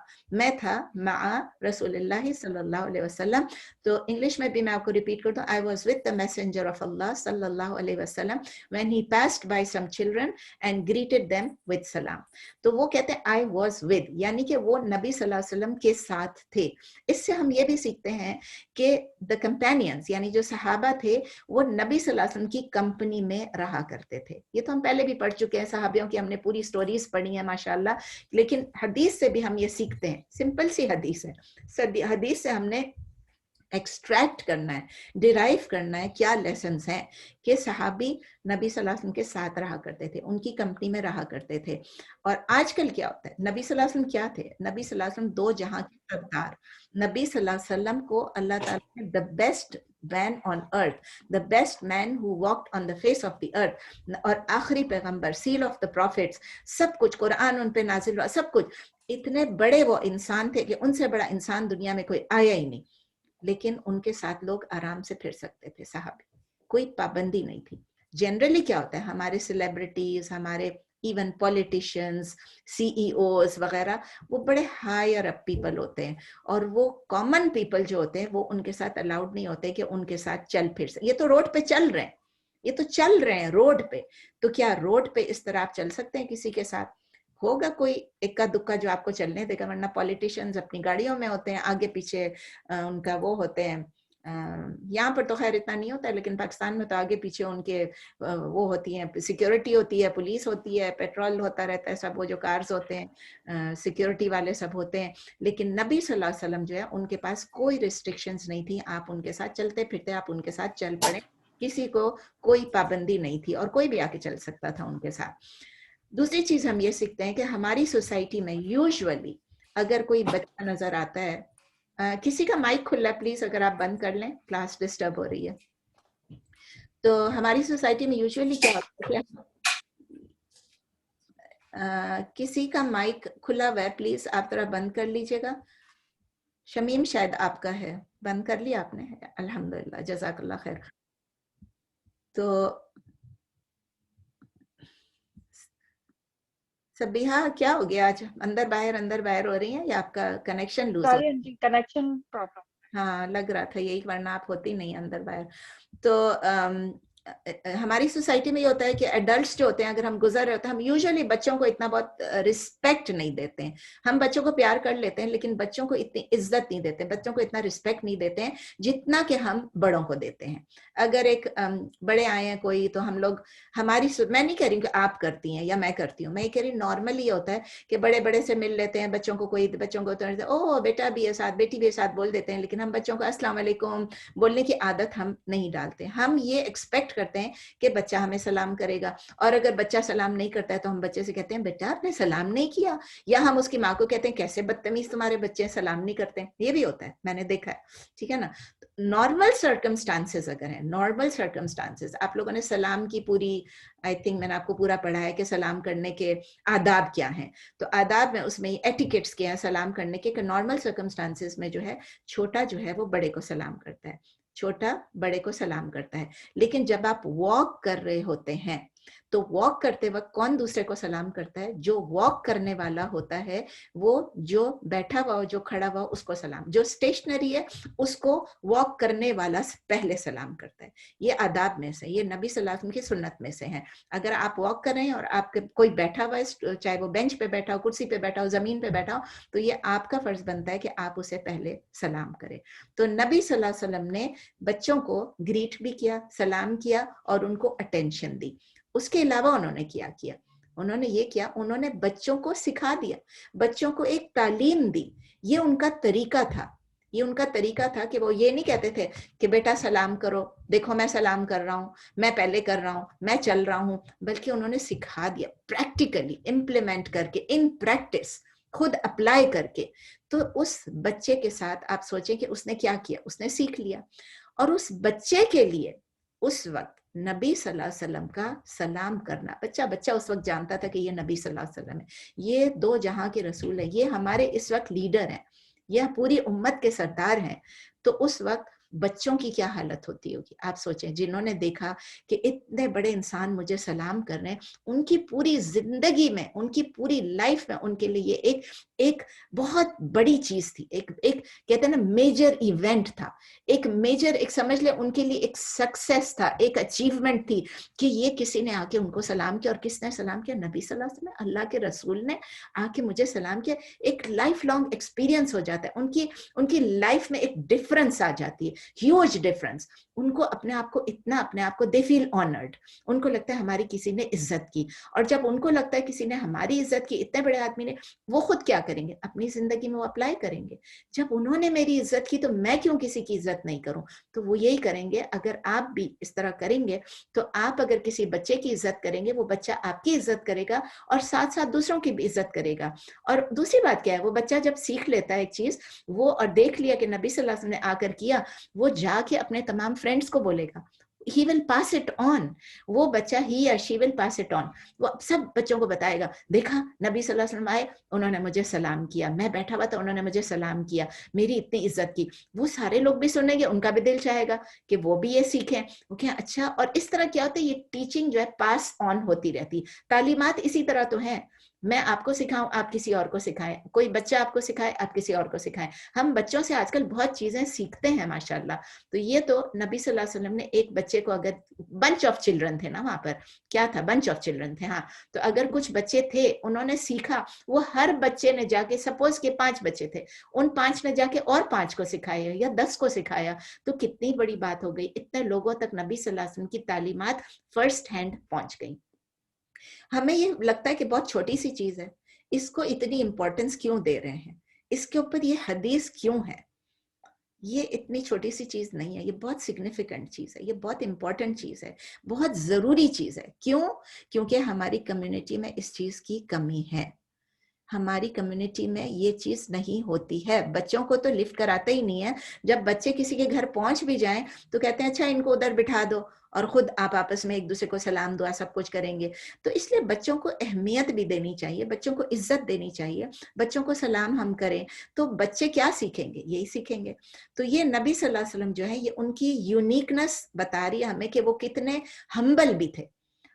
مع رسول اللہ صلی اللہ علیہ وسلم. تو انگلش میں بھی میں آپ کو ریپیٹ کرتا ہوں، I was with the messenger of Allah صلی اللہ علیہ وسلم when he passed by some children and greeted them with salam. تو وہ کہتے ہیں I was with، یعنی کہ وہ نبی صلی اللہ علیہ وسلم کے ساتھ تھے. اس سے ہم یہ بھی سیکھتے ہیں کہ the companions یعنی جو صحابہ تھے وہ نبی صلی اللہ علیہ وسلم کی کمپنی میں رہا کرتے تھے. یہ تو ہم پہلے بھی پڑھ چکے ہیں، صحابیوں کی ہم نے پوری سٹوریز پڑھی ہیں ماشاءاللہ. لیکن حدیث سے بھی ہم یہ سیکھتے ہیں، سمپل سی حدیث ہے، حدیث سے ہم نے ایکسٹریکٹ کرنا ہے، ڈیرائیو کرنا ہے کیا لیسنز ہیں کہ صحابی نبی صلی اللہ علیہ وسلم کے ساتھ رہا کرتے تھے، ان کی کمپنی میں رہا کرتے تھے. اور آج کل کیا ہوتا ہے؟ نبی صلی اللہ علیہ وسلم کیا تھے؟ نبی صلی اللہ علیہ وسلم 2 جہاں کے سردار. نبی صلی اللہ علیہ وسلم کو اللہ تعالیٰ نے the best man on earth، the best man who walked on the face of the earth، اور آخری پیغمبر، seal of the prophets، سب کچھ قرآن ان پہ نازل ہوا، سب کچھ. اتنے بڑے وہ انسان تھے کہ ان سے بڑا انسان دنیا میں کوئی آیا ہی نہیں. لیکن ان کے ساتھ لوگ آرام سے پھر سکتے تھے صحابی، کوئی پابندی نہیں تھی. جنرلی کیا ہوتا ہے ہمارے سیلیبریٹیز، ہمارے ایون پولیٹیشینز، سی ای اوز وغیرہ، وہ بڑے ہائر اپ پیپل ہوتے ہیں، اور وہ کامن پیپل جو ہوتے ہیں وہ ان کے ساتھ الاؤڈ نہیں ہوتے کہ ان کے ساتھ چل پھر سے. یہ تو روڈ پہ چل رہے ہیں یہ تو چل رہے ہیں روڈ پہ. تو کیا روڈ پہ اس طرح آپ چل سکتے ہیں کسی کے ساتھ؟ ہوگا کوئی اکا دکا جو آپ کو چلنے دے گا, ورنہ پولیٹیشینز اپنی گاڑیوں میں ہوتے ہیں, آگے پیچھے ان کا وہ ہوتے ہیں. یہاں پر تو خیر اتنا نہیں ہوتا ہے, لیکن پاکستان میں تو آگے پیچھے ان کے وہ ہوتی ہیں, سیکیورٹی ہوتی ہے, پولیس ہوتی ہے, پیٹرول ہوتا رہتا ہے, سب وہ جو کارز ہوتے ہیں سیکیورٹی والے سب ہوتے ہیں. لیکن نبی صلی اللہ علیہ وسلم جو ہے ان کے پاس کوئی ریسٹرکشنز نہیں تھی, آپ ان کے ساتھ چلتے پھرتے, آپ ان کے ساتھ چل پڑے, کسی کو کوئی پابندی نہیں تھی, اور کوئی بھی آ کے چل سکتا تھا ان کے ساتھ. دوسری چیز ہم یہ سیکھتے ہیں کہ ہماری سوسائٹی میں یوزولی اگر کوئی بچہ نظر آتا ہے, کسی کا مائک کھلا ہے پلیز, اگر آپ بند کر لیں, کلاس ڈسٹرب ہو رہی ہے. تو ہماری سوسائٹی میں یوزولی کیا ہوتا ہے, کسی کا مائک کھلا ہوا ہے, پلیز آپ ذرا بند کر لیجیے گا. شمیم شاید آپ کا ہے, بند کر لیا آپ نے؟ الحمدللہ, جزاک اللہ خیر. تو سبیحہ کیا ہو گیا آج, اندر باہر ہو رہی ہیں یا آپ کا کنیکشن لوز ہو؟ Connection problem. ہاں لگ رہا تھا یہی, ورنہ آپ ہوتی نہیں اندر باہر. تو ہماری سوسائٹی میں یہ ہوتا ہے کہ ایڈلٹس جو ہوتے ہیں, اگر ہم گزر رہے ہوتے ہیں, ہم یوزلی بچوں کو اتنا بہت رسپیکٹ نہیں دیتے ہیں. ہم بچوں کو پیار کر لیتے ہیں, لیکن بچوں کو اتنی عزت نہیں دیتے, بچوں کو اتنا رسپیکٹ نہیں دیتے ہیں جتنا کہ ہم بڑوں کو دیتے ہیں. اگر ایک بڑے آئے ہیں کوئی, تو ہم لوگ ہماری, میں نہیں کہہ رہی ہوں کہ آپ کرتی ہیں یا میں کرتی ہوں, میں یہ کہہ رہی ہوں نارملی یہ ہوتا ہے کہ بڑے بڑے سے مل لیتے ہیں, بچوں کو کوئی, بچوں کو او بیٹا بھی ہے ساتھ, بیٹی بھی ہے ساتھ بول دیتے ہیں, لیکن ہم بچوں کو السلام علیکم بولنے کی عادت ہم نہیں ڈالتے. ہم یہ ایکسپیکٹ کرتے ہیں کہ بچہ ہمیں سلام کرے گا, اور اگر بچہ سلام نہیں کرتا ہے تو ہم بچے سے کہتے ہیں بیٹا آپ نے سلام نہیں کیا, یا ہم اس کی ماں کو کہتے ہیں کیسے بدتمیز تمہارے بچے سلام نہیں کرتے. یہ بھی ہوتا ہے, میں نے دیکھا ہے, ٹھیک ہے نا. نارمل سرکمسٹانسز اگر ہیں, نارمل سرکمسٹانسز, آپ لوگوں نے سلام کی پوری, آئی تھنک میں نے آپ کو پورا پڑھا ہے کہ سلام کرنے کے آداب کیا ہیں. تو آداب میں اس میں ایٹیکیٹس کیا ہیں سلام کرنے کے, کہ نارمل سرکمسٹانسز میں جو ہے چھوٹا جو ہے وہ بڑے کو سلام کرتا ہے, چھوٹا بڑے کو سلام کرتا ہے. لیکن جب آپ واک کر رہے ہوتے ہیں تو واک کرتے وقت کون دوسرے کو سلام کرتا ہے؟ جو واک کرنے والا ہوتا ہے وہ جو بیٹھا ہوا ہو, جو کھڑا ہوا ہو, اس کو سلام. جو اسٹیشنری ہے اس کو واک کرنے والا پہلے سلام کرتا ہے. یہ آداب میں سے, یہ نبی صلی اللہ علیہ وسلم کی سنت میں سے ہیں. اگر آپ واک کر رہے ہیں اور آپ کے کوئی بیٹھا ہوا ہے, چاہے وہ بینچ پہ بیٹھا ہو, کرسی پہ بیٹھا ہو, زمین پہ بیٹھا ہو, تو یہ آپ کا فرض بنتا ہے کہ آپ اسے پہلے سلام کریں. تو نبی صلی اللہ علیہ وسلم نے بچوں کو گریٹ بھی کیا, سلام کیا, اور ان کو اٹینشن دی. اس کے علاوہ انہوں نے کیا, انہوں نے یہ کیا, انہوں نے بچوں کو سکھا دیا, بچوں کو ایک تعلیم دی. یہ ان کا طریقہ تھا, یہ ان کا طریقہ تھا کہ وہ یہ نہیں کہتے تھے کہ بیٹا سلام کرو, دیکھو میں سلام کر رہا ہوں, میں پہلے کر رہا ہوں, میں چل رہا ہوں, بلکہ انہوں نے سکھا دیا پریکٹیکلی, امپلیمنٹ کر کے, ان پریکٹس, خود اپلائی کر کے. تو اس بچے کے ساتھ آپ سوچیں کہ اس نے کیا کیا, اس نے سیکھ لیا. اور اس بچے کے لیے اس وقت نبی صلی اللہ علیہ وسلم کا سلام کرنا, بچہ اس وقت جانتا تھا کہ یہ نبی صلی اللہ علیہ وسلم ہے, یہ دو جہاں کے رسول ہیں, یہ ہمارے اس وقت لیڈر ہیں, یہ پوری امت کے سردار ہیں. تو اس وقت بچوں کی کیا حالت ہوتی ہوگی آپ سوچیں, جنہوں نے دیکھا کہ اتنے بڑے انسان مجھے سلام کر رہے ہیں, ان کی پوری زندگی میں, ان کی پوری لائف میں ان کے لیے ایک بہت بڑی چیز تھی, ایک کہتے ہیں نا میجر ایونٹ تھا, ایک میجر, ایک سمجھ لیں ان کے لیے ایک سکسیس تھا, ایک اچیومنٹ تھی کہ یہ کسی نے آ کے ان کو سلام کیا. اور کس نے سلام کیا؟ نبی صلی اللہ علیہ وسلم, اللہ کے رسول نے آ کے مجھے سلام کیا. ایک لائف لانگ ایکسپیرینس ہو جاتا ہے, ان کی لائف میں ایک ڈفرنس آ جاتی ہے, ہیوج ڈفرنس. ان کو اپنے آپ کو دے فیل آنرڈ, ان کو لگتا ہے ہماری کسی نے عزت کی. اور جب ان کو لگتا ہے کسی نے ہماری عزت کی, اتنے بڑے آدمی نے, وہ خود کیا کریں گے اپنی زندگی میں, وہ اپلائی کریں گے. جب انہوں نے میری عزت کی تو میں کیوں کسی کی عزت نہیں کروں؟ تو وہ یہی کریں گے. اگر آپ بھی اس طرح کریں گے تو آپ اگر کسی بچے کی عزت کریں گے, وہ بچہ آپ کی عزت کرے گا, اور ساتھ ساتھ دوسروں کی بھی عزت کرے گا. اور دوسری بات کیا ہے, وہ بچہ جب سیکھ لیتا ہے ایک چیز, وہ اور دیکھ لیا کہ نبی صلی اللہ علیہ وسلم نے آ کر کیا, وہ جا کے اپنے تمام فرینڈس کو بولے گا, he will pass it on. وہ بچہ he or she will pass it on. وہ سب بچوں کو بتائے گا, دیکھا نبی صلی اللہ علیہ وسلم آئے, انہوں نے مجھے سلام کیا, میں بیٹھا ہوا تھا, انہوں نے مجھے سلام کیا, میری اتنی عزت کی. وہ سارے لوگ بھی سنیں گے, ان کا بھی دل چاہے گا کہ وہ بھی یہ سیکھیں. وہ کہیں اچھا. اور اس طرح کیا ہوتا ہے, یہ ٹیچنگ جو ہے پاس آن ہوتی رہتی. تعلیمات اسی طرح تو ہیں, میں آپ کو سکھاؤں, آپ کسی اور کو سکھائیں, کوئی بچہ آپ کو سکھائے, آپ کسی اور کو سکھائیں. ہم بچوں سے آج کل بہت چیزیں سیکھتے ہیں ماشاءاللہ. تو یہ تو نبی صلی اللہ علیہ وسلم نے ایک بچے کو, اگر بنچ آف چلڈرن تھے نا وہاں پر, کیا تھا, بنچ آف چلڈرن تھے, ہاں, تو اگر کچھ بچے تھے انہوں نے سیکھا, وہ ہر بچے نے جا کے, سپوز کہ 5 بچے تھے, ان 5 نے جا کے اور 5 کو سکھایا یا 10 کو سکھایا, تو کتنی بڑی بات ہو گئی. اتنے لوگوں تک نبی صلی اللہ علیہ وسلم کی تعلیمات فرسٹ ہینڈ پہنچ گئی. ہمیں یہ لگتا ہے کہ بہت چھوٹی سی چیز ہے, اس کو اتنی امپورٹنس کیوں دے رہے ہیں, اس کے اوپر یہ حدیث کیوں ہے. یہ اتنی چھوٹی سی چیز نہیں ہے, یہ بہت سگنیفیکنٹ چیز ہے, یہ بہت امپورٹنٹ چیز ہے, بہت ضروری چیز ہے. کیوں؟ کیونکہ ہماری کمیونٹی میں اس چیز کی کمی ہے. ہماری کمیونٹی میں یہ چیز نہیں ہوتی ہے. بچوں کو تو لفٹ کراتے ہی نہیں ہے. جب بچے کسی کے گھر پہنچ بھی جائیں تو کہتے ہیں اچھا ان کو ادھر بٹھا دو, اور خود آپ آپس میں ایک دوسرے کو سلام دعا سب کچھ کریں گے. تو اس لیے بچوں کو اہمیت بھی دینی چاہیے, بچوں کو عزت دینی چاہیے. بچوں کو سلام ہم کریں تو بچے کیا سیکھیں گے, یہی سیکھیں گے. تو یہ نبی صلی اللہ علیہ وسلم جو ہے, یہ ان کی یونیکنس بتا رہی ہے ہمیں کہ وہ کتنے ہمبل بھی تھے,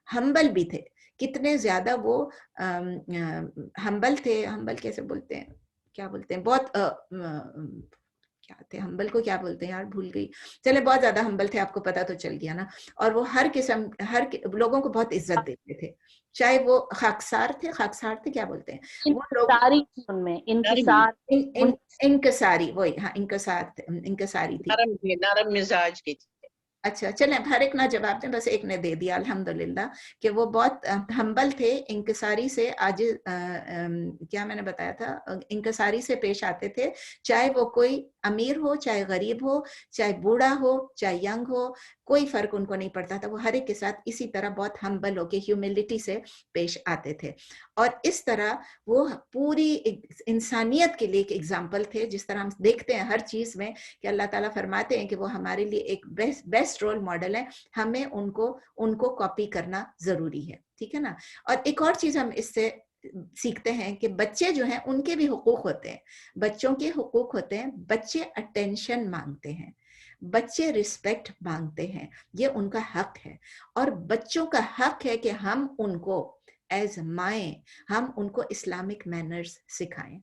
ہمبل بھی تھے, کتنے زیادہ وہ ہمبل تھے. ہمبل کیسے بولتے ہیں, کیا بولتے ہیں, بہت کیا تھے ہمبل کو, کیا بولتے ہیں یار, بھول گئی. چلے بہت زیادہ ہمبل تھے, آپ کو پتا تو چل گیا نا. اور وہ ہر قسم, ہر لوگوں کو بہت عزت دیتے تھے, چاہے وہ خاکسار تھے, خاکسار تھے کیا بولتے ہیں وہ لوگ, انکساری, وہی, ہاں, انکساری تھی, نرم مزاج کی. اچھا چلیں, ہر ایک نہ جواب دیں, بس ایک نے دے دیا الحمدللہ, کہ وہ بہت ہمبل تھے, انکساری سے آج کیا میں نے بتایا تھا, انکساری سے پیش آتے تھے. چاہے وہ کوئی امیر ہو, چاہے غریب ہو, چاہے بوڑھا ہو, چاہے ینگ ہو, کوئی فرق ان کو نہیں پڑتا تھا. وہ ہر ایک کے ساتھ اسی طرح بہت ہمبل ہو کے ہیوملٹی سے پیش آتے تھے. اور اس طرح وہ پوری انسانیت کے لیے ایک ایگزامپل تھے. جس طرح ہم دیکھتے ہیں ہر چیز میں کہ اللہ تعالیٰ فرماتے ہیں کہ وہ ہمارے لیے ایک بیسٹ رول ماڈل ہے, ہمیں ان کو کاپی کرنا ضروری ہے. ٹھیک ہے نا. اور ایک اور چیز ہم اس سے سیکھتے ہیں کہ بچے جو ہیں ان کے بھی حقوق ہوتے ہیں, بچوں کے حقوق ہوتے ہیں. بچے اٹینشن مانگتے ہیں, بچے رسپیکٹ مانگتے ہیں, یہ ان کا حق ہے. اور بچوں کا حق ہے کہ ہم ان کو ایز مائیں, ہم ان کو اسلامک مینرز سکھائیں,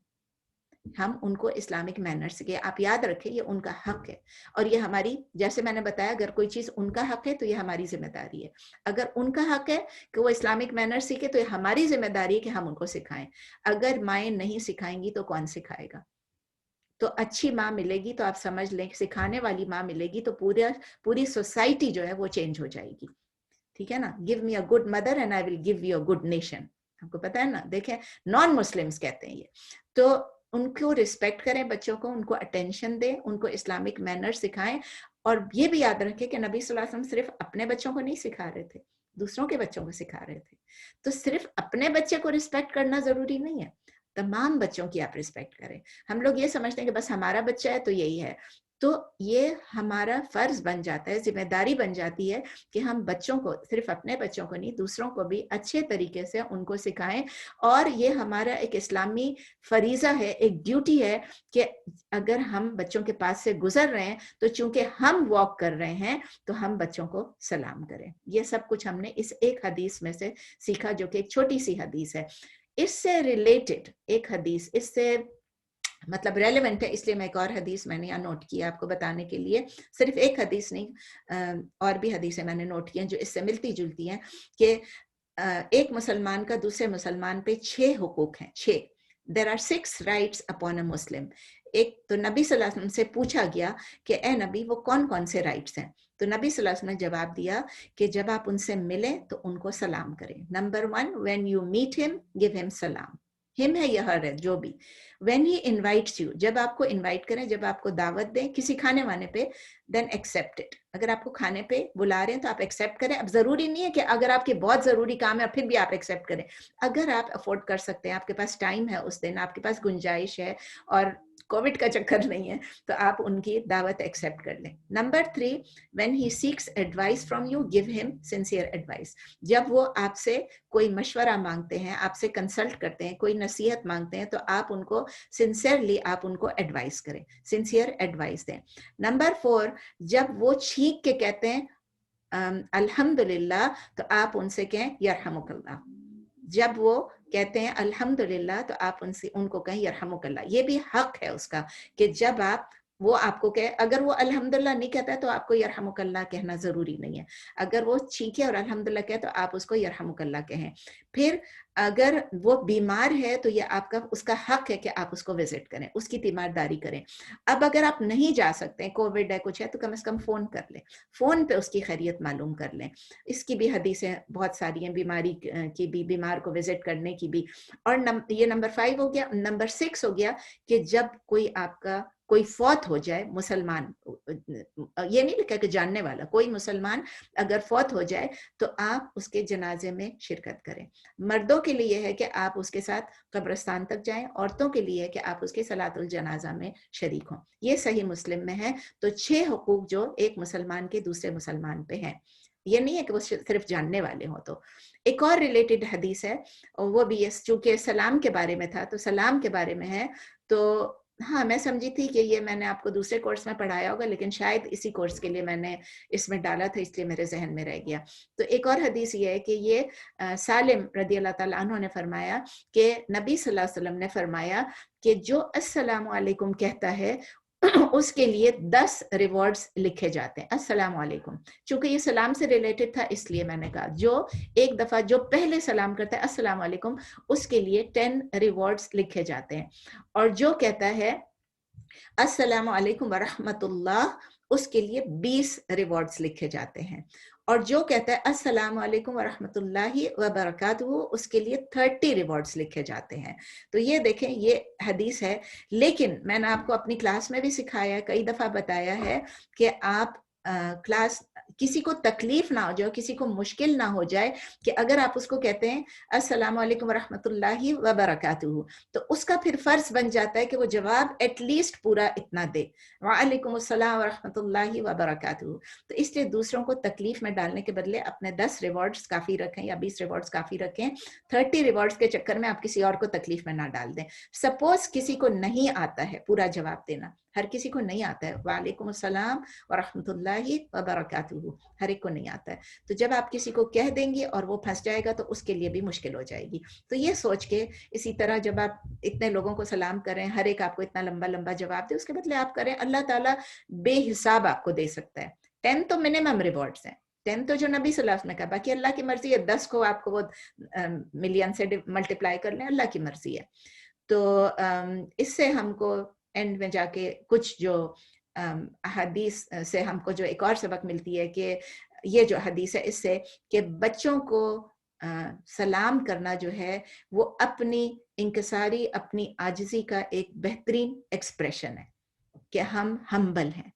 ہم ان کو اسلامک مینرز کے, آپ یاد رکھیں یہ ان کا حق ہے. اور یہ ہماری, جیسے میں نے بتایا, اگر کوئی چیز ان کا حق ہے تو یہ ہماری ذمہ داری ہے. اگر ان کا حق ہے کہ وہ اسلامک مینر سیکھے تو یہ ہماری ذمہ داری ہے کہ ہم ان کو سکھائیں. اگر مائیں نہیں سکھائیں گی تو کون سکھائے گا؟ تو اچھی ماں ملے گی تو آپ سمجھ لیں, سکھانے والی ماں ملے گی تو پوری سوسائٹی جو ہے وہ چینج ہو جائے گی. ٹھیک ہے نا. Give me a good mother and I will give you a good nation. آپ کو پتا ہے نا, دیکھیں نان مسلمس کہتے ہیں یہ. تو ان کو ریسپیکٹ کریں, بچوں کو, ان کو اٹینشن دیں, ان کو اسلامک مینر سکھائیں. اور یہ بھی یاد رکھیں کہ نبی صلی اللہ علیہ وسلم صرف اپنے بچوں کو نہیں سکھا رہے تھے, دوسروں کے بچوں کو سکھا رہے تھے. تو صرف اپنے بچے کو ریسپیکٹ کرنا ضروری نہیں ہے, تمام بچوں کی آپ ریسپیکٹ کریں. ہم لوگ یہ سمجھتے ہیں کہ بس ہمارا بچہ ہے تو یہی ہے. تو یہ ہمارا فرض بن جاتا ہے, ذمہ داری بن جاتی ہے کہ ہم بچوں کو, صرف اپنے بچوں کو نہیں, دوسروں کو بھی اچھے طریقے سے ان کو سکھائیں. اور یہ ہمارا ایک اسلامی فریضہ ہے, ایک ڈیوٹی ہے کہ اگر ہم بچوں کے پاس سے گزر رہے ہیں تو چونکہ ہم واک کر رہے ہیں تو ہم بچوں کو سلام کریں. یہ سب کچھ ہم نے اس ایک حدیث میں سے سیکھا, جو کہ ایک چھوٹی سی حدیث ہے. اس سے ریلیٹڈ ایک حدیث, اس سے مطلب ریلیونٹ ہے, اس لیے میں ایک اور حدیث میں نے یہاں نوٹ کیا آپ کو بتانے کے لیے. صرف ایک حدیث نہیں, اور بھی حدیثیں میں نے نوٹ کی ہیں جو اس سے ملتی جلتی ہیں, کہ ایک مسلمان کا دوسرے مسلمان پہ 6 حقوق ہیں. 6 there are 6 rights upon a Muslim. ایک تو نبی صلی اللہ علیہ وسلم سے پوچھا گیا کہ اے نبی وہ کون کون سے رائٹس ہیں. تو نبی صلی اللہ علیہ وسلم نے جواب دیا کہ جب آپ ان سے ملیں تو ان کو سلام کریں. Number 1, when you meet him give him سلام. ہم ہے یا ہر ہے, جو بھی. when he invites you, جب آپ کو انوائٹ کریں, جب آپ کو دعوت دیں کسی کھانے وانے پہ, then accept it. اگر آپ کو کھانے پہ بلا رہے ہیں تو آپ ایکسیپٹ کریں. اب ضروری نہیں ہے کہ اگر آپ کے بہت ضروری کام ہے پھر بھی آپ ایکسیپٹ کریں. اگر آپ افورڈ کر سکتے ہیں, آپ کے پاس ٹائم ہے اس دن, آپ کے پاس گنجائش ہے اور کووڈ کا چکر نہیں ہے, تو آپ ان کی دعوت ایکسیپٹ کر لیں. Number 3, when he seeks advice from you give him sincere advice. جب وہ آپ سے کوئی مشورہ مانگتے ہیں, آپ سے کنسلٹ کرتے ہیں, کوئی نصیحت مانگتے ہیں, تو آپ ان کو سنسیئرلی آپ ان کو ایڈوائس کریں, سنسیئر ایڈوائس دیں. نمبر 4, جب وہ چھینک کے کہتے ہیں الحمدللہ, تو آپ ان سے کہیں یرحمک اللہ. جب وہ کہتے ہیں الحمدللہ تو آپ ان کو کہیں یرحمک اللہ. یہ بھی حق ہے اس کا کہ جب آپ وہ آپ کو کہے, اگر وہ الحمدللہ نہیں کہتا ہے تو آپ کو یرحمک اللہ کہنا ضروری نہیں ہے. اگر وہ چیخے اور الحمدللہ کہے تو آپ اس کو یرحمک اللہ کہیں. پھر اگر وہ بیمار ہے تو یہ آپ کا اس کا حق ہے کہ آپ اس کو وزٹ کریں, اس کی تیمارداری کریں. اب اگر آپ نہیں جا سکتے, کووڈ ہے کچھ ہے, تو کم از کم فون کر لیں, فون پہ اس کی خیریت معلوم کر لیں. اس کی بھی حدیثیں بہت ساری ہیں, بیماری کی بھی, بیمار کو وزٹ کرنے کی بھی. اور یہ نمبر 5 ہو گیا. نمبر 6 ہو گیا کہ جب کوئی آپ کا کوئی فوت ہو جائے مسلمان, یہ نہیں لکھا کہ جاننے والا, کوئی مسلمان اگر فوت ہو جائے تو آپ اس کے جنازے میں شرکت کریں. مردوں کے لیے ہے کہ آپ اس کے ساتھ قبرستان تک جائیں, عورتوں کے لیے ہے کہ آپ اس کے صلاۃ الجنازہ میں شریک ہوں. یہ صحیح مسلم میں ہے. تو 6 حقوق جو ایک مسلمان کے دوسرے مسلمان پہ ہیں, یہ نہیں ہے کہ وہ صرف جاننے والے ہوں. تو ایک اور ریلیٹڈ حدیث ہے, وہ بھی چونکہ سلام کے بارے میں تھا تو سلام کے بارے میں ہے. تو ہاں میں سمجھی تھی کہ یہ میں نے آپ کو دوسرے کورس میں پڑھایا ہوگا, لیکن شاید اسی کورس کے لیے میں نے اس میں ڈالا تھا, اس لیے میرے ذہن میں رہ گیا. تو ایک اور حدیث یہ ہے کہ یہ سالم رضی اللہ تعالیٰ عنہ نے فرمایا کہ نبی صلی اللہ علیہ وسلم نے فرمایا کہ جو السلام علیکم کہتا ہے اس کے لیے 10 ریوارڈز لکھے جاتے ہیں. السلام علیکم, چونکہ یہ سلام سے ریلیٹڈ تھا اس لیے میں نے کہا, جو ایک دفعہ جو پہلے سلام کرتا ہے السلام علیکم, اس کے لیے 10 ریوارڈز لکھے جاتے ہیں. اور جو کہتا ہے السلام علیکم ورحمۃ اللہ, اس کے لیے 20 ریوارڈز لکھے جاتے ہیں. اور جو کہتا ہے السلام علیکم ورحمۃ اللہ وبرکاتہ, اس کے لیے 30 ریوارڈز لکھے جاتے ہیں. تو یہ دیکھیں یہ حدیث ہے. لیکن میں نے آپ کو اپنی کلاس میں بھی سکھایا ہے, کئی دفعہ بتایا ہے کہ آپ کلاس کسی کو تکلیف نہ ہو جائے, کسی کو مشکل نہ ہو جائے کہ اگر آپ اس کو کہتے ہیں السلام علیکم ورحمۃ اللہ وبرکاتہ, تو اس کا پھر فرض بن جاتا ہے کہ وہ جواب ایٹ لیسٹ پورا اتنا دے, وعلیکم السلام ورحمۃ اللہ وبرکاتہ. تو اس لیے دوسروں کو تکلیف میں ڈالنے کے بدلے اپنے 10 ریوارڈز کافی رکھیں یا 20 ریوارڈز کافی رکھیں. 30 ریوارڈز کے چکر میں آپ کسی اور کو تکلیف میں نہ ڈال دیں. سپوز کسی کو نہیں آتا ہے پورا جواب دینا, ہر کسی کو نہیں آتا ہے وعلیکم السلام ورحمۃ اللہ وبرکاتہ, ہر ایک کو نہیں آتا ہے. تو جب آپ کسی کو کہہ دیں گے اور وہ پھنس جائے گا تو اس کے لیے بھی مشکل ہو جائے گی. تو یہ سوچ کے اسی طرح جب آپ اتنے لوگوں کو سلام کریں, ہر ایک آپ کو اتنا لمبا لمبا جواب دے, اس کے بدلے آپ کریں, اللہ تعالیٰ بے حساب آپ کو دے سکتا ہے. 10 تو منیمم ریوارڈز ہیں, 10 تو جو نبی صلی اللہ علیہ وسلم نے کہا, باقی اللہ کی مرضی ہے, 10 کو آپ کو وہ ملین سے ملٹیپلائی کر لیں, اللہ کی مرضی ہے. تو اس سے ہم کو اینڈ میں جا کے کچھ جو حدیث سے ہم کو جو ایک اور سبق ملتی ہے کہ یہ جو حدیث ہے اس سے کہ بچوں کو سلام کرنا جو ہے وہ اپنی انکساری, اپنی عاجزی کا ایک بہترین ایکسپریشن ہے کہ ہم ہمبل ہیں.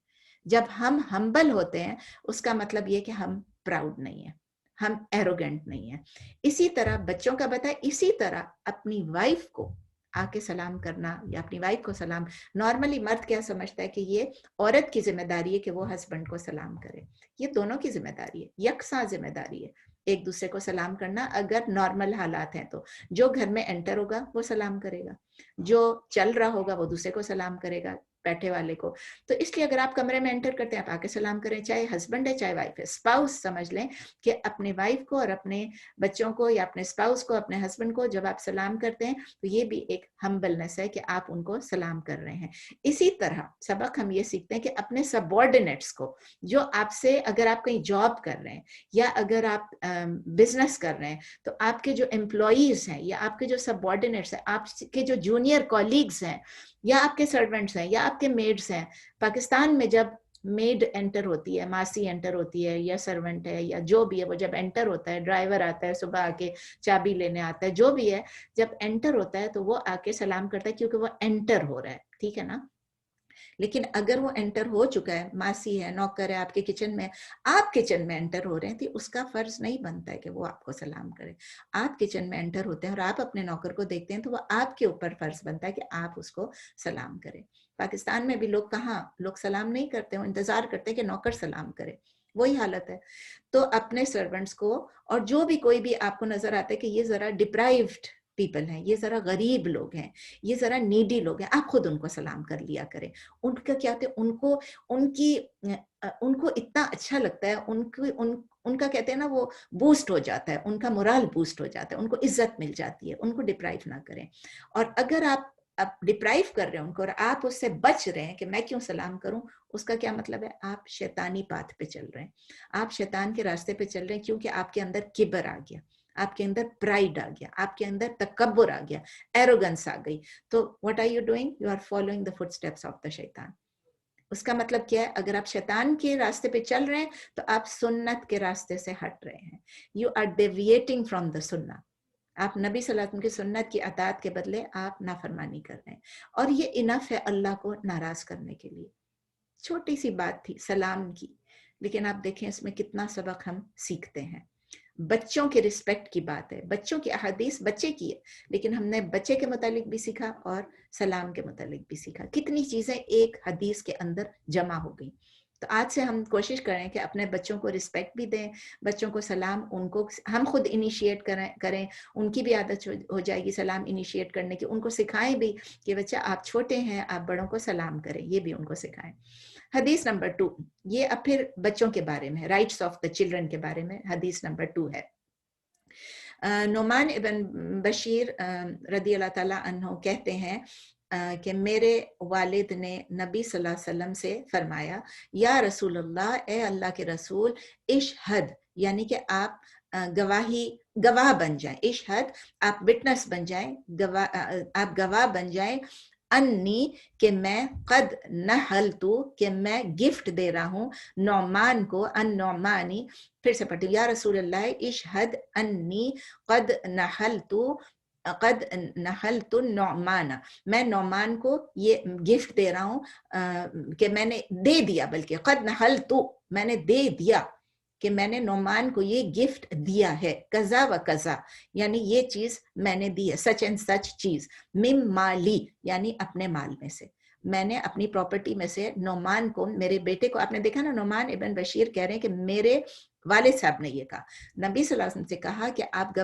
جب ہم ہمبل ہوتے ہیں اس کا مطلب یہ کہ ہم پراؤڈ نہیں ہیں, ہم ایروگنٹ نہیں ہیں. اسی طرح بچوں کا بتائے, اسی طرح اپنی وائف کو آ کے سلام کرنا یا اپنی وائف کو سلام, نارملی مرد کیا سمجھتا ہے کہ یہ عورت کی ذمہ داری ہے کہ وہ ہسبینڈ کو سلام کرے. یہ دونوں کی ذمہ داری ہے, یکساں ذمہ داری ہے ایک دوسرے کو سلام کرنا. اگر نارمل حالات ہیں تو جو گھر میں انٹر ہوگا وہ سلام کرے گا, جو چل رہا ہوگا وہ دوسرے کو سلام کرے گا, بیٹھے والے کو. تو اس لیے اگر آپ کمرے میں انٹر کرتے ہیں آپ آ کے سلام کریں, چاہے ہسبینڈ ہے چاہے وائف ہے. اسپاؤس سمجھ لیں کہ اپنے وائف کو اور اپنے بچوں کو یا اپنے اسپاؤس کو, اپنے ہسبینڈ کو جب آپ سلام کرتے ہیں تو یہ بھی ایک ہمبلنس ہے کہ آپ ان کو سلام کر رہے ہیں. اسی طرح سبق ہم یہ سیکھتے ہیں کہ اپنے سبارڈینیٹس کو, جو آپ سے, اگر آپ کہیں جاب کر رہے ہیں یا اگر آپ بزنس کر رہے ہیں, تو آپ کے جو امپلائیز ہیں یا آپ کے جو سبارڈینیٹس ہیں, آپ کے جو جونیئر کولیگز ہیں یا آپ کے سرونٹس ہیں یا آپ کے میڈس ہیں. پاکستان میں جب میڈ انٹر ہوتی ہے, ماسی انٹر ہوتی ہے یا سرونٹ ہے یا جو بھی ہے, وہ جب انٹر ہوتا ہے, ڈرائیور آتا ہے صبح آ کے چابی لینے آتا ہے, جو بھی ہے, جب انٹر ہوتا ہے تو وہ آ کے سلام کرتا ہے کیونکہ وہ انٹر ہو رہا ہے, ٹھیک ہے نا. لیکن اگر وہ انٹر ہو چکا ہے, ماسی ہے, نوکر ہے, آپ کے کچن میں, آپ کچن میں انٹر ہو رہے ہیں, تو اس کا فرض نہیں بنتا ہے کہ وہ آپ کو سلام کرے. آپ کچن میں انٹر ہوتے ہیں اور آپ اپنے نوکر کو دیکھتے ہیں تو وہ آپ کے اوپر فرض بنتا ہے کہ آپ اس کو سلام کریں. پاکستان میں بھی لوگ کہاں, لوگ سلام نہیں کرتے, وہ انتظار کرتے ہیں کہ نوکر سلام کرے, وہی حالت ہے. تو اپنے سرونٹس کو, اور جو بھی کوئی بھی آپ کو نظر آتا ہے کہ یہ ذرا ڈپرائیوڈ پیپل ہیں, یہ ذرا غریب لوگ ہیں, یہ ذرا نیڈی لوگ ہیں, آپ خود ان کو سلام کر لیا کریں. ان کا کیا ہوتا ہے, ان کو اتنا اچھا لگتا ہے, ان کا کہتے ہیں نا وہ بوسٹ ہو جاتا ہے, ان کا مورال بوسٹ ہو جاتا ہے, ان کو عزت مل جاتی ہے. ان کو ڈپرائیو نہ کریں. اور اگر آپ ڈپرائیو کر رہے ہیں ان کو اور آپ اس سے بچ رہے ہیں کہ میں کیوں سلام کروں, اس کا کیا مطلب ہے, آپ شیطانی پاتھ پہ چل رہے ہیں, آپ شیطان کے راستے پہ چل رہے ہیں, کیونکہ آپ کے اندر کبر آ گیا, آپ کے اندر پرائڈ آ گیا, آپ کے اندر تکبر آ گیا, ایروگنس آ گئی. تو what are you doing? You are following the footsteps of the شیطان. اس کا مطلب کیا ہے, اگر آپ شیطان کے راستے پہ چل رہے ہیں تو آپ سنت کے راستے سے ہٹ رہے ہیں. You are deviating from the sunnah. آپ نبی صلی اللہ علیہ وسلم کی سنت کی اطاعت کے بدلے آپ نافرمانی کر رہے ہیں, اور یہ انف ہے اللہ کو ناراض کرنے کے لیے. چھوٹی سی بات تھی سلام کی, لیکن آپ دیکھیں اس میں کتنا سبق ہم سیکھتے ہیں. بچوں کے رسپیکٹ کی بات ہے, بچوں کی احادیث بچے کی ہے, لیکن ہم نے بچے کے متعلق بھی سیکھا اور سلام کے متعلق بھی سیکھا. کتنی چیزیں ایک حدیث کے اندر جمع ہو گئی. تو آج سے ہم کوشش کریں کہ اپنے بچوں کو رسپیکٹ بھی دیں, بچوں کو سلام ان کو ہم خود انیشیٹ کریں, ان کی بھی عادت ہو جائے گی سلام انیشیٹ کرنے کی. ان کو سکھائیں بھی کہ بچہ آپ چھوٹے ہیں, آپ بڑوں کو سلام کریں, یہ بھی ان کو سکھائیں. حدیث نمبر 2, یہ اب پھر بچوں کے بارے میں, رائٹس آف دا چلڈرن کے بارے میں حدیث نمبر 2 ہے. نعمان ابن بشیر رضی اللہ تعالیٰ عنہ کہتے ہیں کہ میرے والد نے نبی صلی اللہ علیہ وسلم سے فرمایا, یا رسول اللہ, اے اللہ کے رسول, اشہد, یعنی کہ آپ گواہ بن جائیں, اشہد, آپ وٹنس بن جائیں, آپ گواہ بن جائیں, انی, کہ میں, قد نحلتو, کہ میں گفٹ دے رہا ہوں, نعمان کو, ان نعمانی, پھر سے پڑھتی ہوں, یا رسول اللہ, اشہد انی قد نحلت النعمان, میں نعمان کو یہ گفٹ دے رہا ہوں کہ میں نے دے دیا, بلکہ قد نحلت, میں نے دے دیا, کہ میں نے نعمان کو یہ گفٹ دیا ہے, کذا و کذا, یعنی یہ چیز میں نے دی ہے, سچ اینڈ سچ چیز, مم مالی, یعنی اپنے مال میں سے, میں نے اپنی پراپرٹی میں سے نعمان کو, میرے بیٹے کو, آپ نے دیکھا نا نعمان ابن بشیر کہہ رہے ہیں کہ میرے والد صاحب نے یہ کہا, نبی صلی اللہ علیہ وسلم سے کہا کہ آپ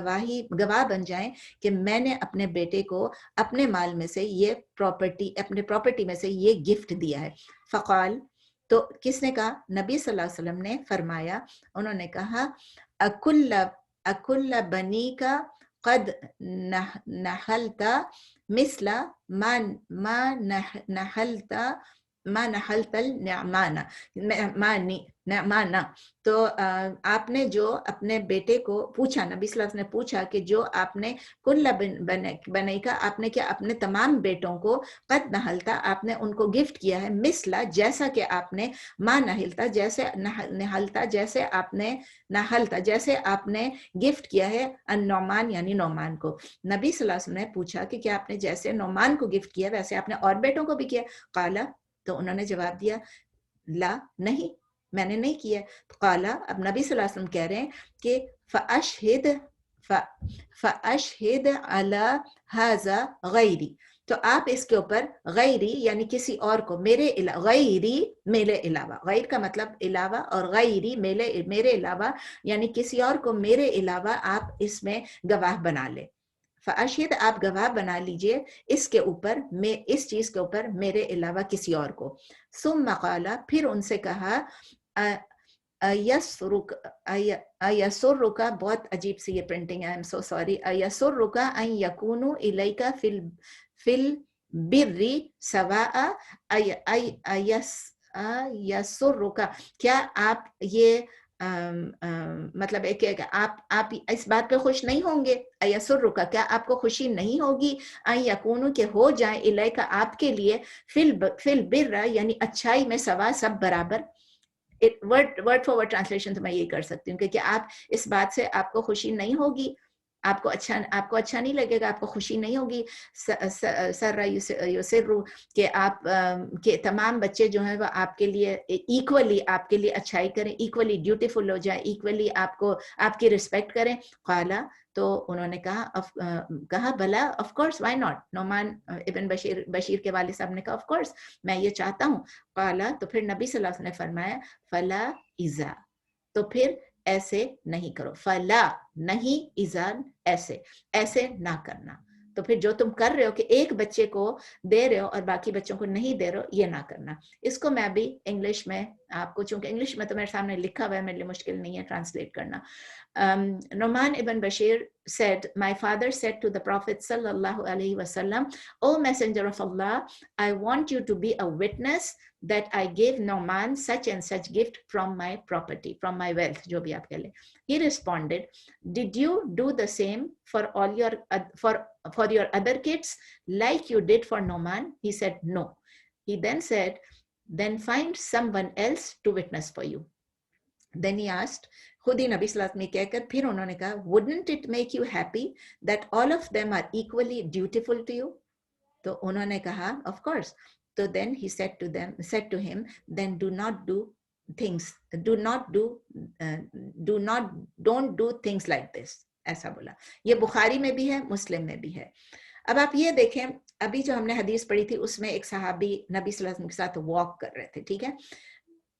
گواہ بن جائیں کہ میں نے اپنے بیٹے کو اپنے مال میں سے یہ پراپرٹی, اپنے پراپرٹی میں سے یہ گفٹ دیا ہے. فقال, تو کس نے کہا, نبی صلی اللہ علیہ وسلم نے فرمایا, انہوں نے کہا, اکل بنی کا قد نحلت مثل ما نحلت النعمان. تو آپ نے جو اپنے بیٹے کو پوچھا, نبی صلی اللہ علیہ وسلم نے پوچھا کہ جو آپ نے کل بنے کا, آپ نے کیا اپنے تمام بیٹوں کو, قد نحلتا, آپ نے ان کو گفٹ کیا ہے, مثلا, جیسا کہ آپ نے, ما نحلتا, جیسے نحلتا, جیسے آپ نے نحلتا, جیسے آپ نے گفٹ کیا ہے, النعمان, یعنی نعمان کو. نبی صلی اللہ علیہ وسلم نے پوچھا کہ کیا آپ نے جیسے نعمان کو گفٹ کیا ویسے آپ نے اور بیٹوں کو بھی کیا؟ قالا, تو انہوں نے جواب دیا, لا, نہیں, میں نے نہیں کیا. قالا, اب نبی صلی اللہ علیہ وسلم کہہ رہے ہیں کہ فَأَشْهِدْ عَلَى هَذَا غَيْرِ, تو آپ اس کے اوپر غیری, یعنی کسی اور کو, غیری, میرے علاوہ, غیر کا مطلب علاوہ, اور غیری, میرے علاوہ, یعنی کسی اور کو میرے علاوہ آپ اس میں گواہ بنا لیں. فاشہد, آپ گواہ بنا لیجئے اس کے اوپر, میں اس چیز کے اوپر میرے علاوہ کسی اور کو. ثم قال, پھر ان سے کہا, ایسرک, بہت عجیب سی یہ پرنٹنگ ہے, I'm so sorry, ایسرک ان یکونوا الیک فی البر سواء, ایسرک, کیا آپ یہ مطلب ہے کہ آپ اس بات پہ خوش نہیں ہوں گے, ایسرک, کیا آپ کو خوشی نہیں ہوگی, ان یکونوا, کہ ہو جائیں, الیک, آپ کے لیے, فی البر, یعنی اچھائی میں, سوا, سب برابر. ورڈ فار ورڈ ٹرانسلیشن تو میں یہ کر سکتی ہوں کہ آپ اس بات سے, آپ کو خوشی نہیں ہوگی, آپ کو اچھا نہیں لگے گا, آپ کو خوشی نہیں ہوگی, سر یسرو, کہ آپ کہ تمام بچے جو ہیں وہ آپ کے لیے ایکولی, آپ کے لیے اچھائی کریں, ایکولی ڈیوٹیفل ہو جائیں, ایکولی آپ کی رسپیکٹ کریں. قالا, تو انہوں نے کہا بلا, آف کورس, وائی ناٹ. نعمان ابن بشیر کے والد صاحب نے کہا, آف کورس, میں یہ چاہتا ہوں. قالا, تو پھر نبی صلی اللہ علیہ وسلم نے فرمایا, فلا ایزا, تو پھر ایسے نہیں کرو. فلا نہیں ایزان ایسے نہ کرنا. تو پھر جو تم کر رہے ہو کہ ایک بچے کو دے رہے ہو اور باقی بچوں کو نہیں دے رہے ہو, یہ نہ کرنا. اس کو میں بھی انگلش میں آپ کو, چونکہ انگلش میں تو میرے سامنے لکھا ہوا ہے, میرے لیے مشکل نہیں ہے ٹرانسلیٹ کرنا. Nu'man ibn Bashir said, my father said to the Prophet sallallahu alaihi wasallam, O Messenger of Allah, I want you to be a witness that I gave Nu'man such and such gift from my property, from my wealth, jo bhi aap keh le. He responded, did you do the same for all your for your other kids like you did for Nu'man? He said no. He then said, then find someone else to witness for you. Then he asked, خود ہی نبی صلی اللہ علیہ وسلم کہہ کر پھر انہوں نے کہا, wouldn't it make you happy that all of them are equally dutiful to you? تو انہوں نے کہا, of course. So then he said to him, then don't do things like this. ایسا بولا. یہ بخاری میں بھی ہے, مسلم میں بھی ہے. اب آپ یہ دیکھیں, ابھی جو ہم نے حدیث پڑھی تھی اس میں ایک صحابی نبی صلی اللہ علیہ وسلم کے ساتھ واک کر رہے تھے, ٹھیک ہے.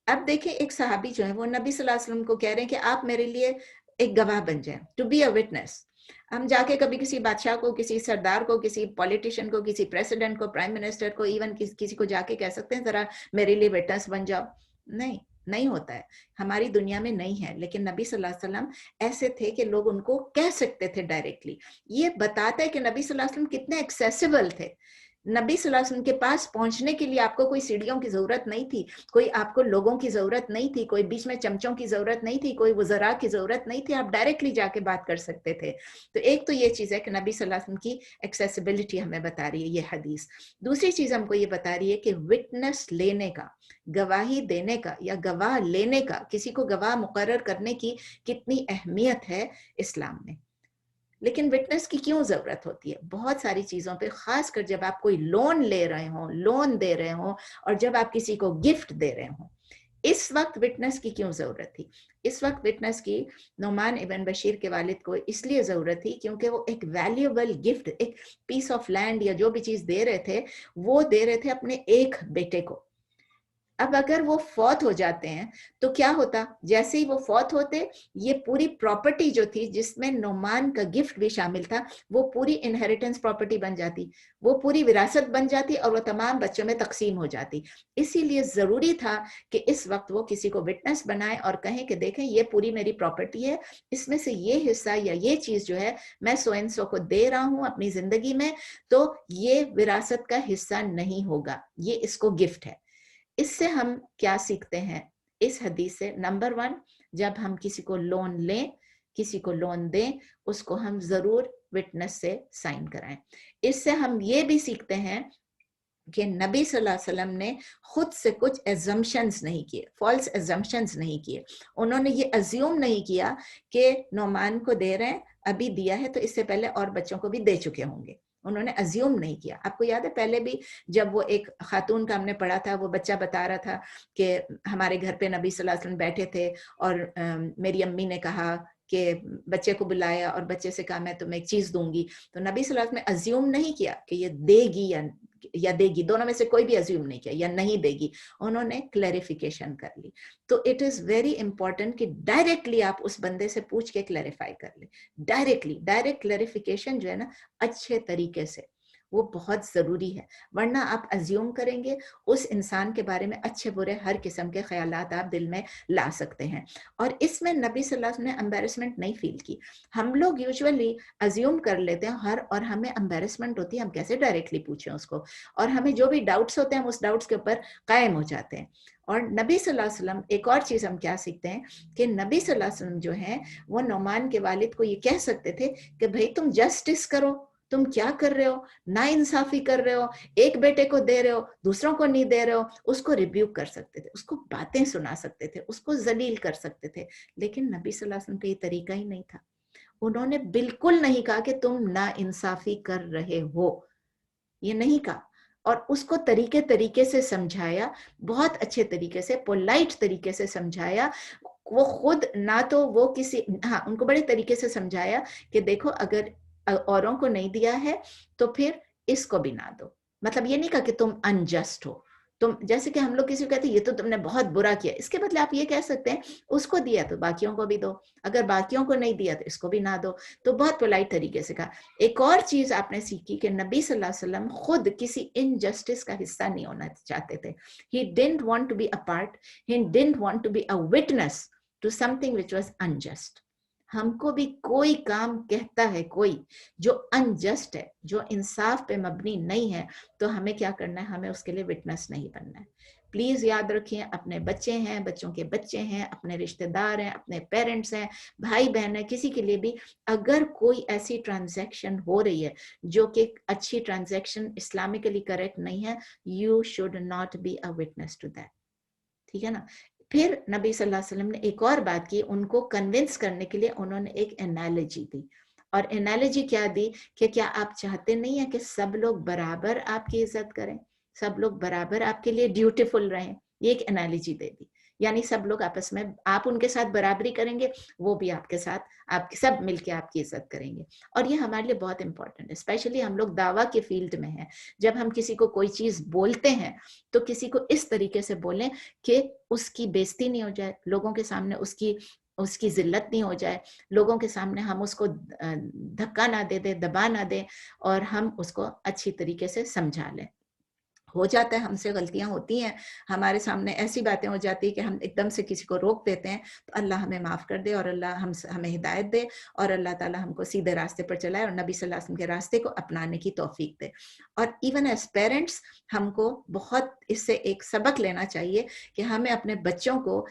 اب دیکھیں ایک صحابی جو ہے وہ نبی صلی اللہ علیہ وسلم کو کہہ رہے ہیں کہ آپ میرے لیے ایک گواہ بن جائیں, ٹو بی اے وٹنس. ہم جا کے کبھی کسی بادشاہ کو, کسی سردار کو, کسی پولیٹیشین کو, کسی پریسیڈنٹ کو, پرائم منسٹر کو, ایون کسی کو جا کے کہہ سکتے ہیں ذرا میرے لیے وٹنس بن جاؤ؟ نہیں ہوتا ہے, ہماری دنیا میں نہیں ہے. لیکن نبی صلی اللہ علیہ وسلم ایسے تھے کہ لوگ ان کو کہہ سکتے تھے ڈائریکٹلی. یہ بتاتا ہے کہ نبی صلی اللہ علیہ وسلم کتنے ایکسیسیبل تھے. نبی صلی اللہ علیہ وسلم کے پاس پہنچنے کے لیے آپ کو کوئی سیڑھیوں کی ضرورت نہیں تھی, کوئی آپ کو لوگوں کی ضرورت نہیں تھی, کوئی بیچ میں چمچوں کی ضرورت نہیں تھی, کوئی وزراء کی ضرورت نہیں تھی, آپ ڈائریکٹلی جا کے بات کر سکتے تھے. تو ایک تو یہ چیز ہے کہ نبی صلی اللہ علیہ وسلم کی ایکسیسیبلٹی ہمیں بتا رہی ہے یہ حدیث. دوسری چیز ہم کو یہ بتا رہی ہے کہ وٹنس لینے کا, گواہی دینے کا یا گواہ لینے کا, کسی کو گواہ مقرر کرنے کی کتنی اہمیت ہے اسلام میں. لیکن وٹنس کی کیوں ضرورت ہوتی ہے؟ بہت ساری چیزوں پہ, خاص کر جب آپ کوئی لون لے رہے ہوں, لون دے رہے ہوں, اور جب آپ کسی کو گفٹ دے رہے ہوں, اس وقت وٹنس کی کیوں ضرورت تھی؟ اس وقت وٹنس کی نعمان ابن بشیر کے والد کو اس لیے ضرورت تھی کیونکہ وہ ایک ویلیوبل گفٹ, ایک پیس آف لینڈ یا جو بھی چیز دے رہے تھے, وہ دے رہے تھے اپنے ایک بیٹے کو. اب اگر وہ فوت ہو جاتے ہیں تو کیا ہوتا؟ جیسے ہی وہ فوت ہوتے, یہ پوری پراپرٹی جو تھی جس میں نعمان کا گفٹ بھی شامل تھا, وہ پوری انہیریٹنس پراپرٹی بن جاتی, وہ پوری وراثت بن جاتی, اور وہ تمام بچوں میں تقسیم ہو جاتی. اسی لیے ضروری تھا کہ اس وقت وہ کسی کو وٹنس بنائے اور کہیں کہ دیکھیں یہ پوری میری پراپرٹی ہے, اس میں سے یہ حصہ یا یہ چیز جو ہے میں سو اینڈ سو کو دے رہا ہوں اپنی زندگی میں, تو یہ وراثت کا حصہ نہیں ہوگا, یہ اس کو گفٹ ہے. اس سے ہم کیا سیکھتے ہیں اس حدیث سے؟ نمبر 1, جب ہم کسی کو لون لیں, کسی کو لون دیں, اس کو ہم ضرور وٹنس سے سائن کرائیں. اس سے ہم یہ بھی سیکھتے ہیں کہ نبی صلی اللہ علیہ وسلم نے خود سے کچھ ایزمپشنز نہیں کیے, فالس ایزمپشنز نہیں کیے. انہوں نے یہ ازیوم نہیں کیا کہ نعمان کو دے رہے ہیں, ابھی دیا ہے تو اس سے پہلے اور بچوں کو بھی دے چکے ہوں گے. انہوں نے ازیوم نہیں کیا. آپ کو یاد ہے پہلے بھی جب وہ ایک خاتون کا ہم نے پڑھا تھا, وہ بچہ بتا رہا تھا کہ ہمارے گھر پہ نبی صلی اللہ علیہ وسلم بیٹھے تھے اور میری امی نے کہا کہ بچے کو بلایا اور بچے سے کہا میں تمہیں ایک چیز دوں گی. تو نبی صلی اللہ علیہ وسلم نے ازیوم نہیں کیا کہ یہ دے گی یا دے گی, دونوں میں سے کوئی بھی ازیوم نہیں کیا, یا نہیں دے گی. انہوں نے کلیریفیکیشن کر لی. تو اٹ از ویری امپورٹنٹ کہ ڈائریکٹلی آپ اس بندے سے پوچھ کے کلیریفائی کر لیں. ڈائریکٹ کلیریفیکیشن جو ہے نا اچھے طریقے سے, وہ بہت ضروری ہے. ورنہ آپ ازیوم کریں گے, اس انسان کے بارے میں اچھے برے ہر قسم کے خیالات آپ دل میں لا سکتے ہیں. اور اس میں نبی صلی اللہ علیہ وسلم نے امبیرسمنٹ نہیں فیل کی. ہم لوگ یوزولی ازیوم کر لیتے ہیں اور ہمیں امبیرسمنٹ ہوتی ہے, ہم کیسے ڈائریکٹلی پوچھیں اس کو, اور ہمیں جو بھی ڈاؤٹس ہوتے ہیں ہم اس ڈاؤٹس کے اوپر قائم ہو جاتے ہیں. اور نبی صلی اللہ علیہ وسلم, ایک اور چیز ہم کیا سیکھتے ہیں کہ نبی صلی اللہ علیہ وسلم جو ہیں وہ نعمان کے والد کو یہ کہہ سکتے تھے کہ بھئی تم جسٹس کرو, تم کیا کر رہے ہو, نا انصافی کر رہے ہو, ایک بیٹے کو دے رہے ہو دوسروں کو نہیں دے رہے ہو. اس کو ریبیوک کر سکتے تھے, اس کو باتیں سنا سکتے تھے, اس کو ذلیل کر سکتے تھے. لیکن نبی صلی اللہ علیہ وسلم کا یہ طریقہ ہی نہیں تھا. انہوں نے بالکل نہیں کہا کہ تم نا انصافی کر رہے ہو, یہ نہیں کہا. اور اس کو طریقے سے سمجھایا, بہت اچھے طریقے سے, پولائٹ طریقے سے سمجھایا. وہ خود نہ تو وہ کسی, ہاں ان کو بڑے طریقے سے سمجھایا کہ دیکھو اگر اوروں کو نہیں دیا ہے تو پھر اس کو بھی نہ دو. مطلب یہ نہیں کہا کہ تم انجسٹ ہو, تم جیسے کہ ہم لوگ کسی کو کہتے ہیں یہ تو تم نے بہت برا کیا، اس کے بدلے آپ یہ کہہ سکتے ہیں اس کو دیا تو باقیوں کو بھی دو، اگر باقیوں کو نہیں دیا تو اس کو بھی نہ دو. تو بہت پولائٹ طریقے سے کہا. ایک اور چیز آپ نے سیکھی کہ نبی صلی اللہ علیہ وسلم خود کسی انجسٹس کا حصہ نہیں ہونا چاہتے تھے. He didn't want to be a part, he didn't want to be a witness to something which was unjust. ہم کو بھی کوئی کام کہتا ہے کوئی جو انجسٹ ہے، جو انصاف پہ مبنی نہیں ہے، تو ہمیں کیا کرنا ہے؟ ہمیں اس کے لیے وٹنس نہیں بننا ہے. پلیز یاد رکھیں، اپنے بچے ہیں، بچوں کے بچے ہیں، اپنے رشتہ دار ہیں، اپنے پیرنٹس ہیں، بھائی بہن ہیں، کسی کے لیے بھی اگر کوئی ایسی ٹرانزیکشن ہو رہی ہے جو کہ اچھی ٹرانزیکشن اسلامکلی کریکٹ نہیں ہے، you should not be a witness to that. ٹھیک ہے نا. پھر نبی صلی اللہ علیہ وسلم نے ایک اور بات کی، ان کو کنونس کرنے کے لیے انہوں نے ایک انالوجی دی. اور انالوجی کیا دی کہ کیا آپ چاہتے نہیں ہیں کہ سب لوگ برابر آپ کی عزت کریں، سب لوگ برابر آپ کے لیے ڈیوٹیفل رہیں؟ یہ ایک انالوجی دے دی. یعنی سب لوگ آپس میں، آپ ان کے ساتھ برابری کریں گے، وہ بھی آپ کے ساتھ، آپ سب مل کے آپ کی عزت کریں گے. اور یہ ہمارے لیے بہت امپورٹنٹ ہے، اسپیشلی ہم لوگ دعویٰ کے فیلڈ میں ہیں. جب ہم کسی کو کوئی چیز بولتے ہیں تو کسی کو اس طریقے سے بولیں کہ اس کی بےزتی نہیں ہو جائے، لوگوں کے سامنے اس کی ذلت نہیں ہو جائے، لوگوں کے سامنے ہم اس کو دھکا نہ دے دیں، دبا نہ دیں، اور ہم اس کو اچھی طریقے سے سمجھا لیں. ہو جاتا ہے ہم سے غلطیاں ہوتی ہیں، ہمارے سامنے ایسی باتیں ہو جاتی ہیں کہ ہم ایک دم سے کسی کو روک دیتے ہیں، تو اللہ ہمیں معاف کر دے اور اللہ ہمیں ہدایت دے اور اللہ تعالیٰ ہم کو سیدھے راستے پر چلائے اور نبی صلی اللہ علیہ وسلم کے راستے کو اپنانے کی توفیق دے. اور ایون ایز پیرنٹس ہم کو بہت اس سے ایک سبق لینا چاہیے کہ ہمیں اپنے بچوں کو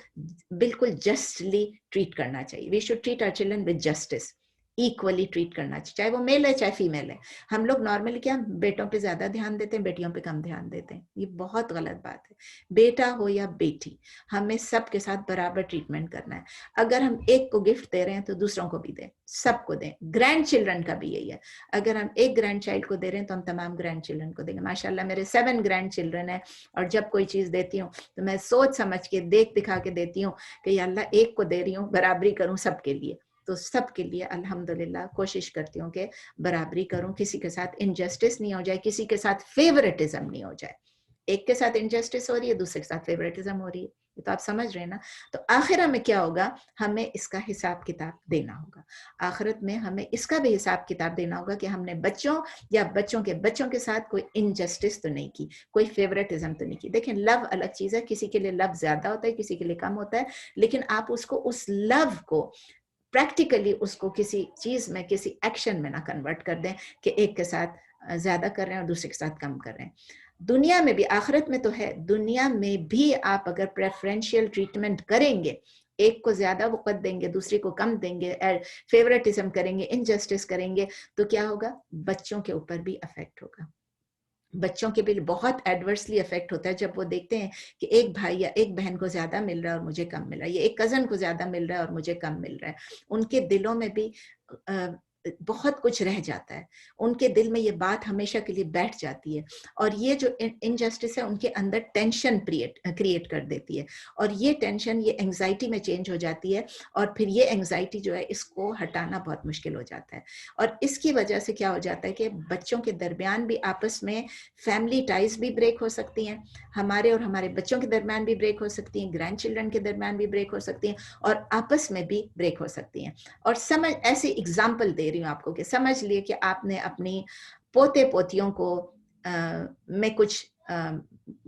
بالکل جسٹلی ٹریٹ کرنا چاہیے. We should treat our children with justice, equally treat کرنا چاہیے، چاہے وہ میل ہے چاہے فیمیل ہے. ہم لوگ نارملی کیا بیٹوں پہ زیادہ دھیان دیتے ہیں، بیٹیوں پہ کم دھیان دیتے ہیں. یہ بہت غلط بات ہے. بیٹا ہو یا بیٹی، ہمیں سب کے ساتھ برابر ٹریٹمنٹ کرنا ہے. اگر ہم ایک کو گفٹ دے رہے ہیں تو دوسروں کو بھی دیں، سب کو دیں. گرینڈ چلڈرن کا بھی یہی ہے، اگر ہم ایک گرینڈ چائلڈ کو دے رہے ہیں تو ہم تمام گرینڈ چلڈرن کو دیں گے. ماشاء اللہ میرے 7 گرینڈ چلڈرن ہیں، اور جب کوئی چیز دیتی ہوں تو میں سوچ سمجھ کے دیکھ دکھا کے دیتی ہوں کہ یا اللہ ایک کو دے رہی ہوں، برابری کروں سب کے لیے. تو سب کے لیے الحمدللہ کوشش کرتی ہوں کہ برابری کروں، کسی کے ساتھ انجسٹس نہیں ہو جائے، کسی کے ساتھ فیورٹزم نہیں ہو جائے. ایک کے ساتھ انجسٹس ہو رہی ہے، دوسرے کے ساتھ فیورٹزم ہو رہی ہے، یہ تو آپ سمجھ رہے ہیں نا. تو آخرت میں کیا ہوگا؟ ہمیں اس کا حساب کتاب دینا ہوگا. آخرت میں ہمیں اس کا بھی حساب کتاب دینا ہوگا کہ ہم نے بچوں یا بچوں کے ساتھ کوئی انجسٹس تو نہیں کی، کوئی فیورٹزم تو نہیں کی. دیکھیں لو الگ چیز ہے، کسی کے لیے لو زیادہ ہوتا ہے، کسی کے لیے کم ہوتا ہے، لیکن آپ اس کو، اس لو کو پریکٹیکلی اس کو کسی چیز میں، کسی ایکشن میں نہ کنورٹ کر دیں کہ ایک کے ساتھ زیادہ کر رہے ہیں اور دوسرے کے ساتھ کم کر رہے ہیں. دنیا میں بھی، آخرت میں تو ہے، دنیا میں بھی آپ اگر پریفرینشیل ٹریٹمنٹ کریں گے، ایک کو زیادہ وقت دیں گے، دوسرے کو کم دیں گے، فیورٹزم کریں گے، انجسٹس کریں گے، تو کیا ہوگا؟ بچوں کے اوپر بھی افیکٹ ہوگا. بچوں کے بھی بہت ایڈورسلی افیکٹ ہوتا ہے جب وہ دیکھتے ہیں کہ ایک بھائی یا ایک بہن کو زیادہ مل رہا ہے اور مجھے کم مل رہا ہے، یا ایک کزن کو زیادہ مل رہا ہے اور مجھے کم مل رہا ہے. ان کے دلوں میں بھی بہت کچھ رہ جاتا ہے، ان کے دل میں یہ بات ہمیشہ کے لیے بیٹھ جاتی ہے، اور یہ جو انجسٹس ہے ان کے اندر ٹینشن کریٹ کر دیتی ہے، اور یہ ٹینشن یہ انگزائٹی میں چینج ہو جاتی ہے، اور پھر یہ انگزائٹی جو ہے اس کو ہٹانا بہت مشکل ہو جاتا ہے. اور اس کی وجہ سے کیا ہو جاتا ہے کہ بچوں کے درمیان بھی آپس میں فیملی ٹائز بھی بریک ہو سکتی ہیں، ہمارے اور ہمارے بچوں کے درمیان بھی بریک ہو سکتی ہیں، گرینڈ چلڈرن کے درمیان بھی بریک ہو سکتی ہیں، اور آپس میں بھی بریک ہو سکتی ہیں. اور سمجھ، ایسی اگزامپل دے رہی ہوں آپ کو کہ سمجھ لیے کہ آپ نے اپنی پوتے پوتیوں کو میں کچھ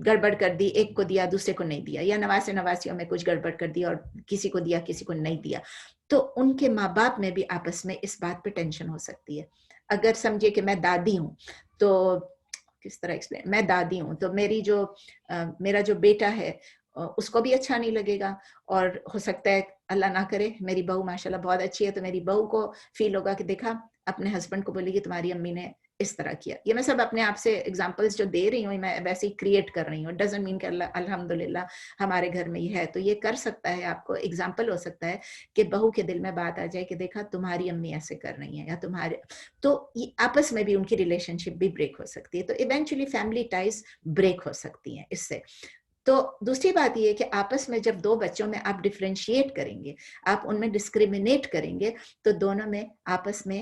گڑبڑ کر دی، ایک کو دیا دوسرے کو نہیں دیا، یا نواسے نواسیوں میں کچھ گڑبڑ کر دی اور کسی کو دیا کسی کو نہیں دیا، تو ان کے ماں باپ میں بھی آپس میں اس بات پہ ٹینشن ہو سکتی ہے. اگر سمجھے کہ میں دادی ہوں تو کس طرح ایکسپلین، میں دادی ہوں تو میرا جو بیٹا ہے اس کو بھی اچھا نہیں لگے گا، اور ہو سکتا ہے اللہ نہ کرے میری بہو ماشاءاللہ بہت اچھی ہے تو میری بہو کو فیل ہوگا کہ دیکھا اپنے ہسبینڈ کو بولے گی تمہاری امی نے اس طرح کیا. یہ میں سب اپنے آپ سے ایگزامپلس جو دے رہی ہوں میں ویسے ہی کریٹ کر رہی ہوں، ڈزنٹ مین کہ الحمدللہ ہمارے گھر میں یہ ہے. تو یہ کر سکتا ہے، آپ کو ایگزامپل ہو سکتا ہے کہ بہو کے دل میں بات آ جائے کہ دیکھا تمہاری امی ایسے کر رہی ہیں، یا تمہارے، تو یہ آپس میں بھی ان کی ریلیشن شپ بھی بریک ہو سکتی ہے. تو ایونچولی فیملی ٹائز بریک ہو سکتی ہیں اس سے. تو دوسری بات یہ ہے کہ آپس میں جب دو بچوں میں آپ ڈفرینشیٹ کریں گے، آپ ان میں ڈسکریمنیٹ کریں گے، تو دونوں میں آپس میں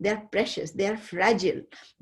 they are precious, they are fragile,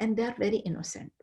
and they are very innocent,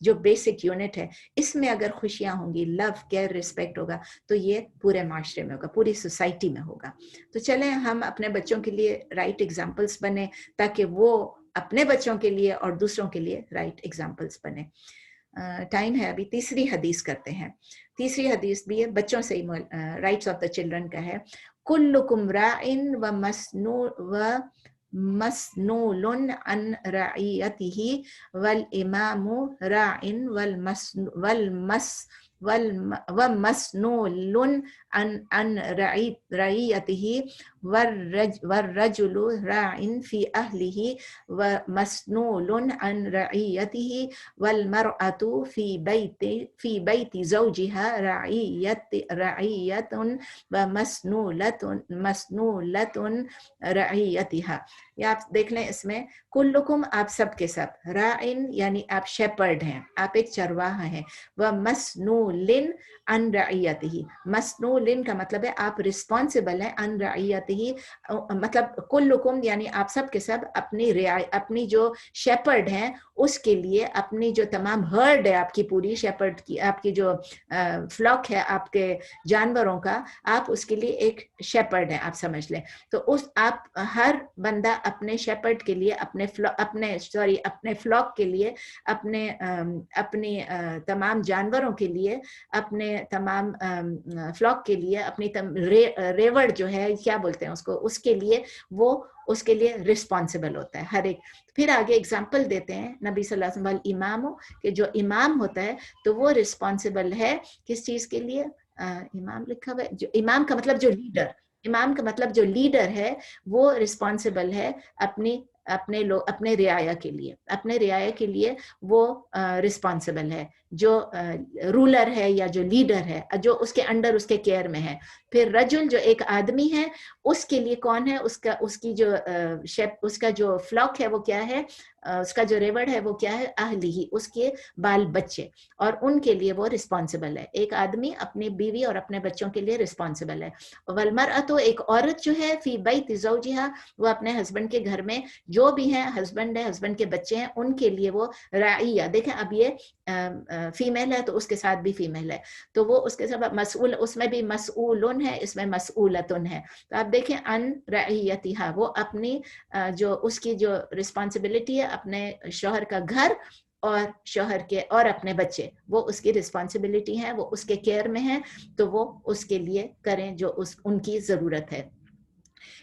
جو بیسک یونٹ ہے، اس میں اگر خوشیاں ہوں گی، لو، کیئر، رسپیکٹ ہوگا، تو یہ پورے معاشرے میں ہوگا، پوری سوسائٹی میں ہوگا. تو چلیں ہم اپنے بچوں کے لیے رائٹ ایگزامپلس بنیں تاکہ وہ اپنے بچوں کے لیے اور دوسروں کے لیے رائٹ ایگزامپلس بنے. ٹائم ہے ابھی، تیسری حدیث کرتے ہیں. تیسری حدیث بھی ہے بچوں سے ہی، رائٹس آف دا چلڈرن کا ہے. کلکم راعن مسنول عن رعیتہ والامام راعن ومسنول عن رعیتہ والرجل راع في أهله ومسنول عن رعيته والمرأة في بيت زوجها رعية ومسنولة رعيتها. یہ آپ دیکھ لیں اس میں کلکم آپ سب کے سب، راعن یعنی آپ شیپرڈ ہیں، آپ ایک چرواہا ہیں، ومسنولن عن رعیتہ، مسنولن کا مطلب ہے آپ رسپانسبل ہیں، عن رعیتہ مطلب کلکم یعنی آپ سب کے سب اپنی جو شیپرڈ ہیں اس کے لیے، اپنی جو تمام ہرڈ ہے آپ کی پوری شیپرڈ کی، آپ کی جو فلاک ہے آپ کے جانوروں کا، آپ اس کے لیے ایک شیپرڈ ہیں، آپ سمجھ لیں. تو اس آپ ہر بندہ اپنے شیپرڈ کے لیے، اپنے فلاک کے لیے، اپنی تمام جانوروں کے لیے، اپنے تمام فلاک کے لیے، اپنی ریوڑ جو ہے کیا بولتے ہیں اس کو، اس کے لیے وہ اس کے لیے رسپانسبل ہوتا ہے ہر ایک. پھر آگے اگزامپل دیتے ہیں نبی صلی اللہ علیہ وسلم امام، کہ جو امام ہوتا ہے تو وہ رسپانسبل ہے کس چیز کے لیے؟ امام لکھا ہوا ہے، جو امام کا مطلب جو لیڈر، امام کا مطلب جو لیڈر ہے وہ رسپانسبل ہے اپنے رعایا کے لیے، اپنے رعایا کے لیے وہ رسپانسبل ہے، جو رولر ہے یا جو لیڈر ہے، جو اس کے انڈر اس کے کیئر میں ہے. پھر رجل جو ایک آدمی ہے، اس کے لیے کون ہے؟ اس کا جو فلاک ہے وہ کیا ہے؟ اس کا جو ریوڑ ہے وہ کیا ہے؟ اہلی، اس کے بال بچے، اور ان کے لیے وہ رسپانسبل ہے. ایک آدمی اپنی بیوی اور اپنے بچوں کے لیے رسپانسبل ہے. والمرأۃ، ایک عورت جو ہے، فی بیت زوجہا، وہ اپنے ہسبینڈ کے گھر میں جو بھی ہیں، ہسبینڈ ہے، ہسبینڈ کے بچے ہیں، ان کے لیے وہ راعیہ. دیکھیں اب یہ فیمیل ہے تو اس کے ساتھ بھی فیمیل ہے، تو وہ اس کے ساتھ مسئول، اس میں بھی مسئولن ہے، اس میں مسئولتن ہے. تو آپ دیکھیں ان رعیتہا، وہ اپنی جو اس کی جو رسپانسبلٹی ہے اپنے شوہر کا گھر اور شوہر کے اور اپنے بچے، وہ اس کی رسپانسبلٹی ہیں، وہ اس کے کیئر میں ہیں، تو وہ اس کے لیے کریں جو ان کی ضرورت ہے.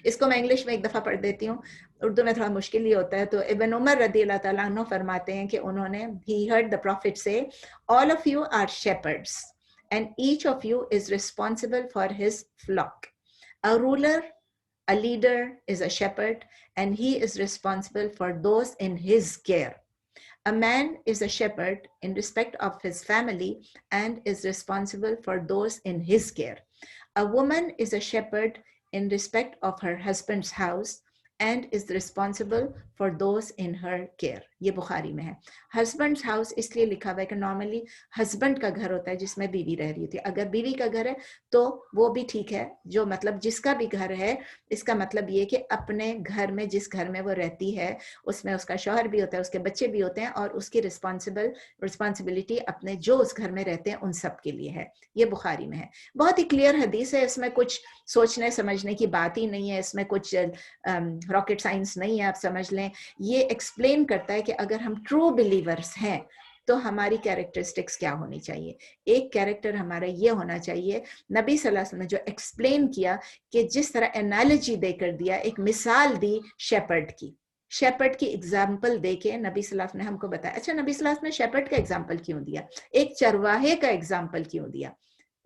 اس کو میں انگلش میں ایک دفعہ پڑھ دیتی ہوں، اردو میں تھوڑا مشکل ہی ہوتا ہے. تو ابن عمر رضی اللہ تعالیٰ عنہ فرماتے ہیں کہ انہوں نے he heard the prophet say all of you are shepherds and each of you is responsible for his flock. A ruler, a leader is a shepherd and he is responsible for those in his care. A man is a shepherd in respect of his family and is responsible for those in his care. A woman is a shepherd in respect of her husband's house and is responsible for those in her care. یہ بخاری میں ہے. Husbands house اس لیے لکھا ہوا ہے کہ normally husband کا گھر ہوتا ہے جس میں بیوی رہ رہی ہوتی ہے. اگر بیوی کا گھر ہے تو وہ بھی ٹھیک ہے، جو مطلب جس کا بھی گھر ہے، اس کا مطلب یہ کہ اپنے گھر میں، جس گھر میں وہ رہتی ہے، اس میں اس کا شوہر بھی ہوتا ہے، اس کے بچے بھی ہوتے ہیں، اور اس کی رسپانسبلٹی اپنے جو اس گھر میں رہتے ہیں ان سب کے لیے ہے. یہ بخاری میں ہے. بہت ہی کلیئر حدیث ہے، اس میں کچھ سوچنے سمجھنے کی بات ہی نہیں ہے، اس میں کچھ راکٹ سائنس نہیں ہے. آپ سمجھ لیں یہ ایکسپلین کرتا ہے کہ اگر ہم ٹرو بلیورز ہیں تو ہماری کیریکٹرسٹکس کیا ہونی چاہیے. ایک کیریکٹر ہمارا یہ ہونا چاہیے، نبی صلی اللہ علیہ وسلم نے جو ایکسپلین کیا کہ جس طرح انالوجی دے کر دیا، ایک مثال دی شیپرڈ کی ایگزامپل دے کے نبی صلی اللہ علیہ وسلم نے ہم کو بتایا. اچھا نبی صلی اللہ علیہ وسلم نے شیپرڈ کا ایگزامپل کیوں دیا؟ ایک چرواہے کا ایگزامپل کیوں دیا؟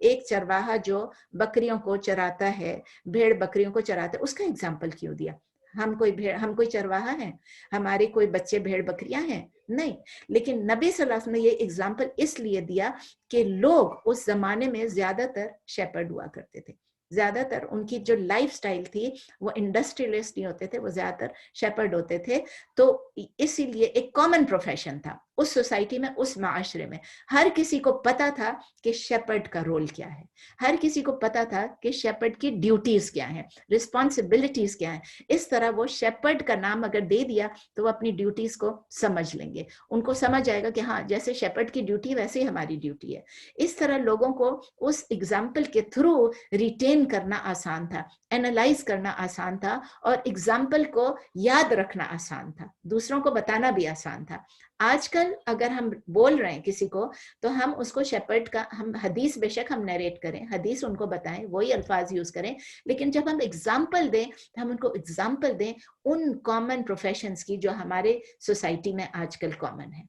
ایک چرواہا جو بکریوں کو چراتا ہے، بھیڑ بکریوں کو چراتا ہے، اس کا ایگزامپل کیوں دیا؟ ہم کوئی چرواہا ہیں؟ ہمارے کوئی بچے بھیڑ بکریاں ہیں؟ نہیں. لیکن نبی صلی اللہ علیہ وسلم نے یہ ایگزامپل اس لیے دیا کہ لوگ اس زمانے میں زیادہ تر شیپرڈ ہوا کرتے تھے. زیادہ تر ان کی جو لائف سٹائل تھی وہ انڈسٹریلسٹ نہیں ہوتے تھے، وہ زیادہ تر شیپرڈ ہوتے تھے. تو اسی لیے ایک کامن پروفیشن تھا. اس سوسائٹی میں, اس معاشرے میں ہر کسی کو پتا تھا کہ شیپرڈ کا رول کیا ہے, ہر کسی کو پتا تھا کہ شیپرڈ کی ڈیوٹیز کیا ہیں, رسپانسبلٹیز کیا ہیں. اس طرح وہ شیپرڈ کا نام اگر دے دیا تو وہ اپنی ڈیوٹیز کو سمجھ لیں گے, ان کو سمجھ آئے گا کہ ہاں جیسے شیپرڈ کی ڈیوٹی ویسے ہی ہماری ڈیوٹی ہے. اس طرح لوگوں کو اس ایگزامپل کے تھرو ریٹین کرنا آسان تھا, اینالائز کرنا آسان تھا, اور ایگزامپل کو یاد رکھنا آسان تھا, دوسروں کو بتانا بھی آسان تھا. آج کل اگر ہم بول رہے ہیں کسی کو تو ہم اس کو شیپرڈ کا, ہم حدیث بے شک ہم نیریٹ کریں, حدیث ان کو بتائیں, وہی الفاظ یوز کریں, لیکن جب ہم ایگزامپل دیں تو ہم ان کو ایگزامپل دیں ان کامن پروفیشنز کی جو ہمارے سوسائٹی میں آج کل کامن ہے.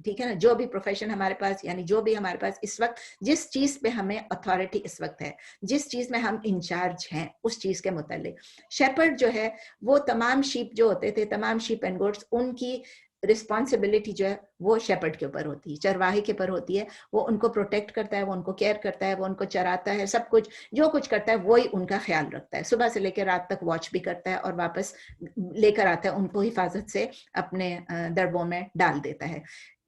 ٹھیک ہے نا, جو بھی پروفیشن ہمارے پاس, یعنی جو بھی ہمارے پاس اس وقت جس چیز پہ ہمیں اتھارٹی اس وقت ہے, جس چیز میں ہم انچارج ہیں, اس چیز کے متعلق شیپرڈ جو ہے وہ تمام شیپ جو ہوتے تھے, تمام شیپ اینڈ گوٹس, ان کی رسپانسبلٹی جو ہے وہ شیپرڈ کے اوپر ہوتی ہے, چرواہے کے اوپر ہوتی ہے. وہ ان کو پروٹیکٹ کرتا ہے, وہ ان کو کیئر کرتا ہے, وہ ان کو چراتا ہے, سب کچھ جو کچھ کرتا ہے وہی ان کا خیال رکھتا ہے, صبح سے لے کے رات تک واچ بھی کرتا ہے, اور واپس لے کر آتا ہے ان کو حفاظت سے اپنے دربوں میں ڈال دیتا ہے.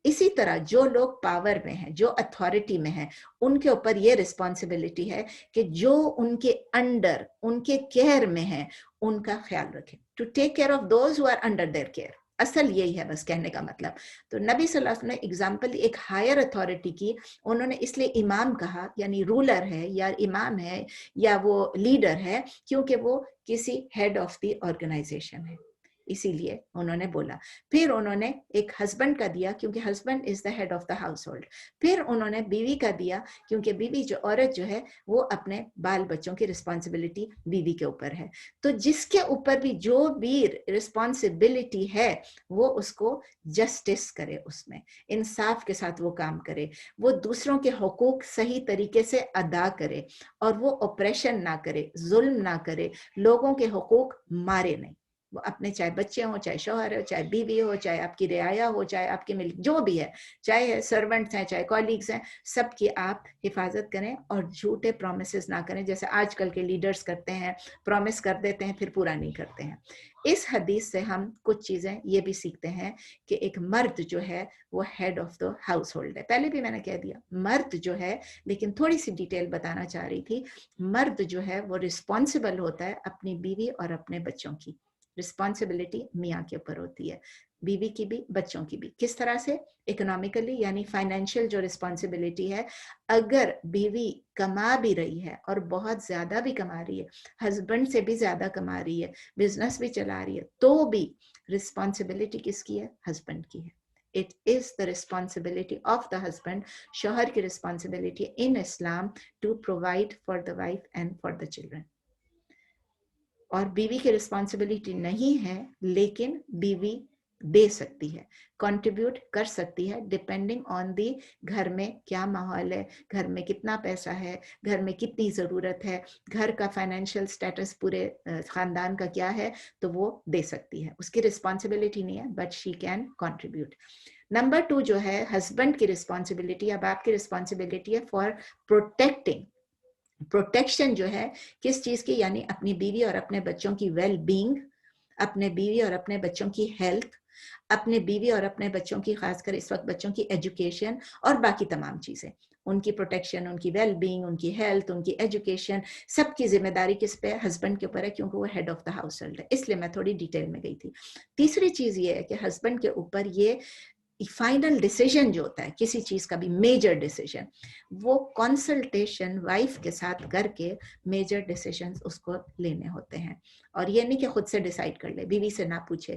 اسی طرح جو لوگ پاور میں ہیں, جو اتھارٹی میں ہیں, ان کے اوپر یہ رسپانسبلٹی ہے کہ جو ان کے انڈر, ان کے کیئر میں ہیں, ان کا خیال رکھیں, to take care of those who are under their care. اصل یہی ہے بس کہنے کا مطلب. تو نبی صلی اللہ علیہ وسلم نے اگزامپل ایک ہائر اتھارٹی کی, انہوں نے اس لیے امام کہا, یعنی رولر ہے یا امام ہے یا وہ لیڈر ہے, کیونکہ وہ کسی ہیڈ آف دی آرگنائزیشن ہے, اسی لیے انہوں نے بولا. پھر انہوں نے ایک ہسبینڈ کا دیا کیونکہ husband is the head of the household. پھر انہوں نے بیوی کا دیا کیونکہ بیوی جو عورت جو ہے وہ اپنے بال بچوں کی رسپانسبلٹی بیوی کے اوپر ہے. تو جس کے اوپر بھی جو بھی رسپانسبلٹی ہے وہ اس کو جسٹس کرے, اس میں انصاف کے ساتھ وہ کام کرے, وہ دوسروں کے حقوق صحیح طریقے سے ادا کرے, اور وہ اپریشن نہ کرے, ظلم نہ کرے, لوگوں کے حقوق مارے نہیں. وہ اپنے چاہے بچے ہوں, چاہے شوہر ہو, چاہے بیوی ہو, چاہے آپ کی رعایا ہو, چاہے آپ کے ملک جو بھی ہے, چاہے سرونٹس ہیں, چاہے کولیگز ہیں, سب کی آپ حفاظت کریں, اور جھوٹے پرومسز نہ کریں جیسے آج کل کے لیڈرز کرتے ہیں, پرومس کر دیتے ہیں پھر پورا نہیں کرتے ہیں. اس حدیث سے ہم کچھ چیزیں یہ بھی سیکھتے ہیں کہ ایک مرد جو ہے وہ head of the household ہے. پہلے بھی میں نے کہہ دیا مرد جو ہے, لیکن تھوڑی سی ڈیٹیل بتانا چاہ رہی تھی. مرد جو ہے وہ رسپانسبل ہوتا ہے اپنی بیوی اور اپنے بچوں کی. رسپانسبلٹی میاں کے اوپر ہوتی ہے, بیوی کی بھی, بچوں کی بھی. کس طرح سے؟ اکنامیکلی, یعنی فائنینشیل جو رسپانسبلٹی ہے. اگر بیوی کما بھی رہی ہے اور بہت زیادہ بھی کما رہی ہے, ہسبینڈ سے بھی زیادہ کما رہی ہے, بزنس بھی چلا رہی ہے, تو بھی رسپانسبلٹی کس کی ہے؟ ہسبینڈ کی ہے. It is the responsibility of the husband. شوہر کی responsibility in Islam to provide for the wife and for the children. اور بیوی کی رسپانسبلٹی نہیں ہے, لیکن بیوی دے سکتی ہے, کنٹریبیوٹ کر سکتی ہے, ڈپینڈنگ آن دی گھر میں کیا ماحول ہے, گھر میں کتنا پیسہ ہے, گھر میں کتنی ضرورت ہے, گھر کا فائنینشیل سٹیٹس پورے خاندان کا کیا ہے, تو وہ دے سکتی ہے. اس کی رسپانسبلٹی نہیں ہے, but she can contribute. Number 2 جو ہے ہسبینڈ کی رسپانسبلٹی یا باپ کی رسپانسبلٹی ہے فار پروٹیکٹنگ. پروٹیکشن جو ہے کس چیز کی؟ یعنی اپنی بیوی اور اپنے بچوں کی ویل بینگ, اپنے بیوی اور اپنے بچوں کی ہیلتھ, اپنے بیوی اور اپنے بچوں کی, خاص کر اس وقت بچوں کی ایجوکیشن, اور باقی تمام چیزیں, ان کی پروٹیکشن, ان کی ویل بینگ, ان کی ہیلتھ, ان کی ایجوکیشن, سب کی ذمہ داری کس پہ؟ ہسبینڈ کے اوپر ہے, کیونکہ وہ head of the household ہے. اس لیے میں تھوڑی ڈیٹیل میں گئی تھی. تیسری چیز یہ ہے کہ ہسبینڈ کے اوپر یہ فائنل ڈیسیژن جو ہوتا ہے کسی چیز کا بھی, میجر ڈیسیژن, وہ کنسلٹیشن وائف کے ساتھ کر کے میجر ڈیسیژنز اس کو لینے ہوتے ہیں. اور یہ نہیں کہ خود سے ڈیسائیڈ کر لے, بیوی سے نہ پوچھے.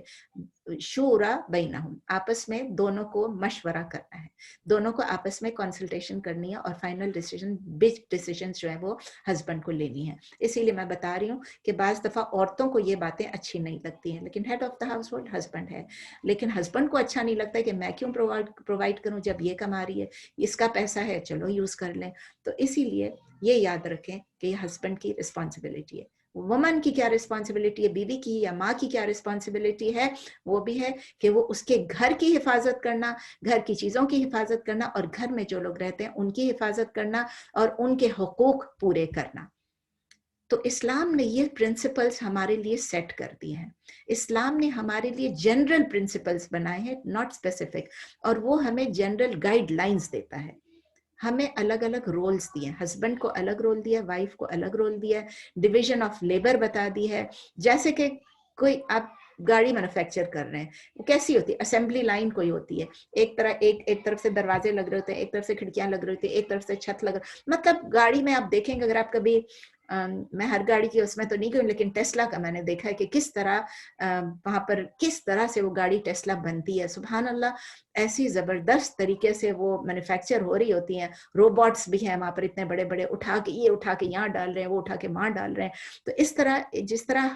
شورا بینہم, آپس میں دونوں کو مشورہ کرنا ہے, دونوں کو آپس میں کنسلٹیشن کرنی ہے, اور فائنل ڈیسیژن, بگ ڈیسیژنز جو ہے وہ ہسبینڈ کو لینی ہے. اسی لیے میں بتا رہی ہوں کہ بعض دفعہ عورتوں کو یہ باتیں اچھی نہیں لگتی ہیں, لیکن head of the household husband ہے. لیکن ہسبینڈ کو اچھا نہیں لگتا ہے کہ میں کیوں پرووائڈ کروں جب یہ کما رہی ہے, اس کا پیسہ ہے, چلو یوز کر لیں. تو اسی لیے یہ یاد رکھیں کہ یہ ہسبینڈ کی رسپانسبلٹی ہے. وومن کی کیا رسپانسبلٹی ہے, بیوی کی یا ماں کی کیا رسپانسبلٹی ہے؟ وہ بھی ہے کہ وہ اس کے گھر کی حفاظت کرنا, گھر کی چیزوں کی حفاظت کرنا, اور گھر میں جو لوگ رہتے ہیں ان کی حفاظت کرنا, اور ان کے حقوق پورے کرنا. تو اسلام نے یہ پرنسپلز ہمارے لیے سیٹ کر دیے ہیں. اسلام نے ہمارے لیے جنرل پرنسپلز بنائے ہیں, ناٹ اسپیسیفک, اور وہ ہمیں جنرل گائیڈ لائنز دیتا ہے. ہمیں الگ الگ رولز دیے ہیں, ہسبینڈ کو الگ رول دیا ہے, وائف کو الگ رول دیا ہے, ڈویژن آف لیبر بتا دی ہے. جیسے کہ کوئی آپ گاڑی مینوفیکچر کر رہے ہیں, وہ کیسی ہوتی ہے, اسمبلی لائن کوئی ہوتی ہے, ایک طرف سے دروازے لگ رہے ہوتے ہیں, ایک طرف سے کھڑکیاں لگ رہی ہوتی ہیں, ایک طرف سے چھت لگ رہا, مطلب گاڑی میں آپ دیکھیں گے, اگر آپ کبھی میں ہر گاڑی کی اس میں تو نہیں گئی لیکن ٹیسلا کا میں نے دیکھا ہے کہ کس طرح وہاں پر کس طرح سے وہ گاڑی ٹیسلا بنتی ہے, سبحان اللہ, ایسی زبردست طریقے سے وہ مینوفیکچر ہو رہی ہوتی ہیں. روبوٹس بھی ہیں وہاں پر اتنے بڑے بڑے, اٹھا کے یہاں ڈال رہے ہیں, وہ اٹھا کے وہاں ڈال رہے ہیں. تو اس طرح جس طرح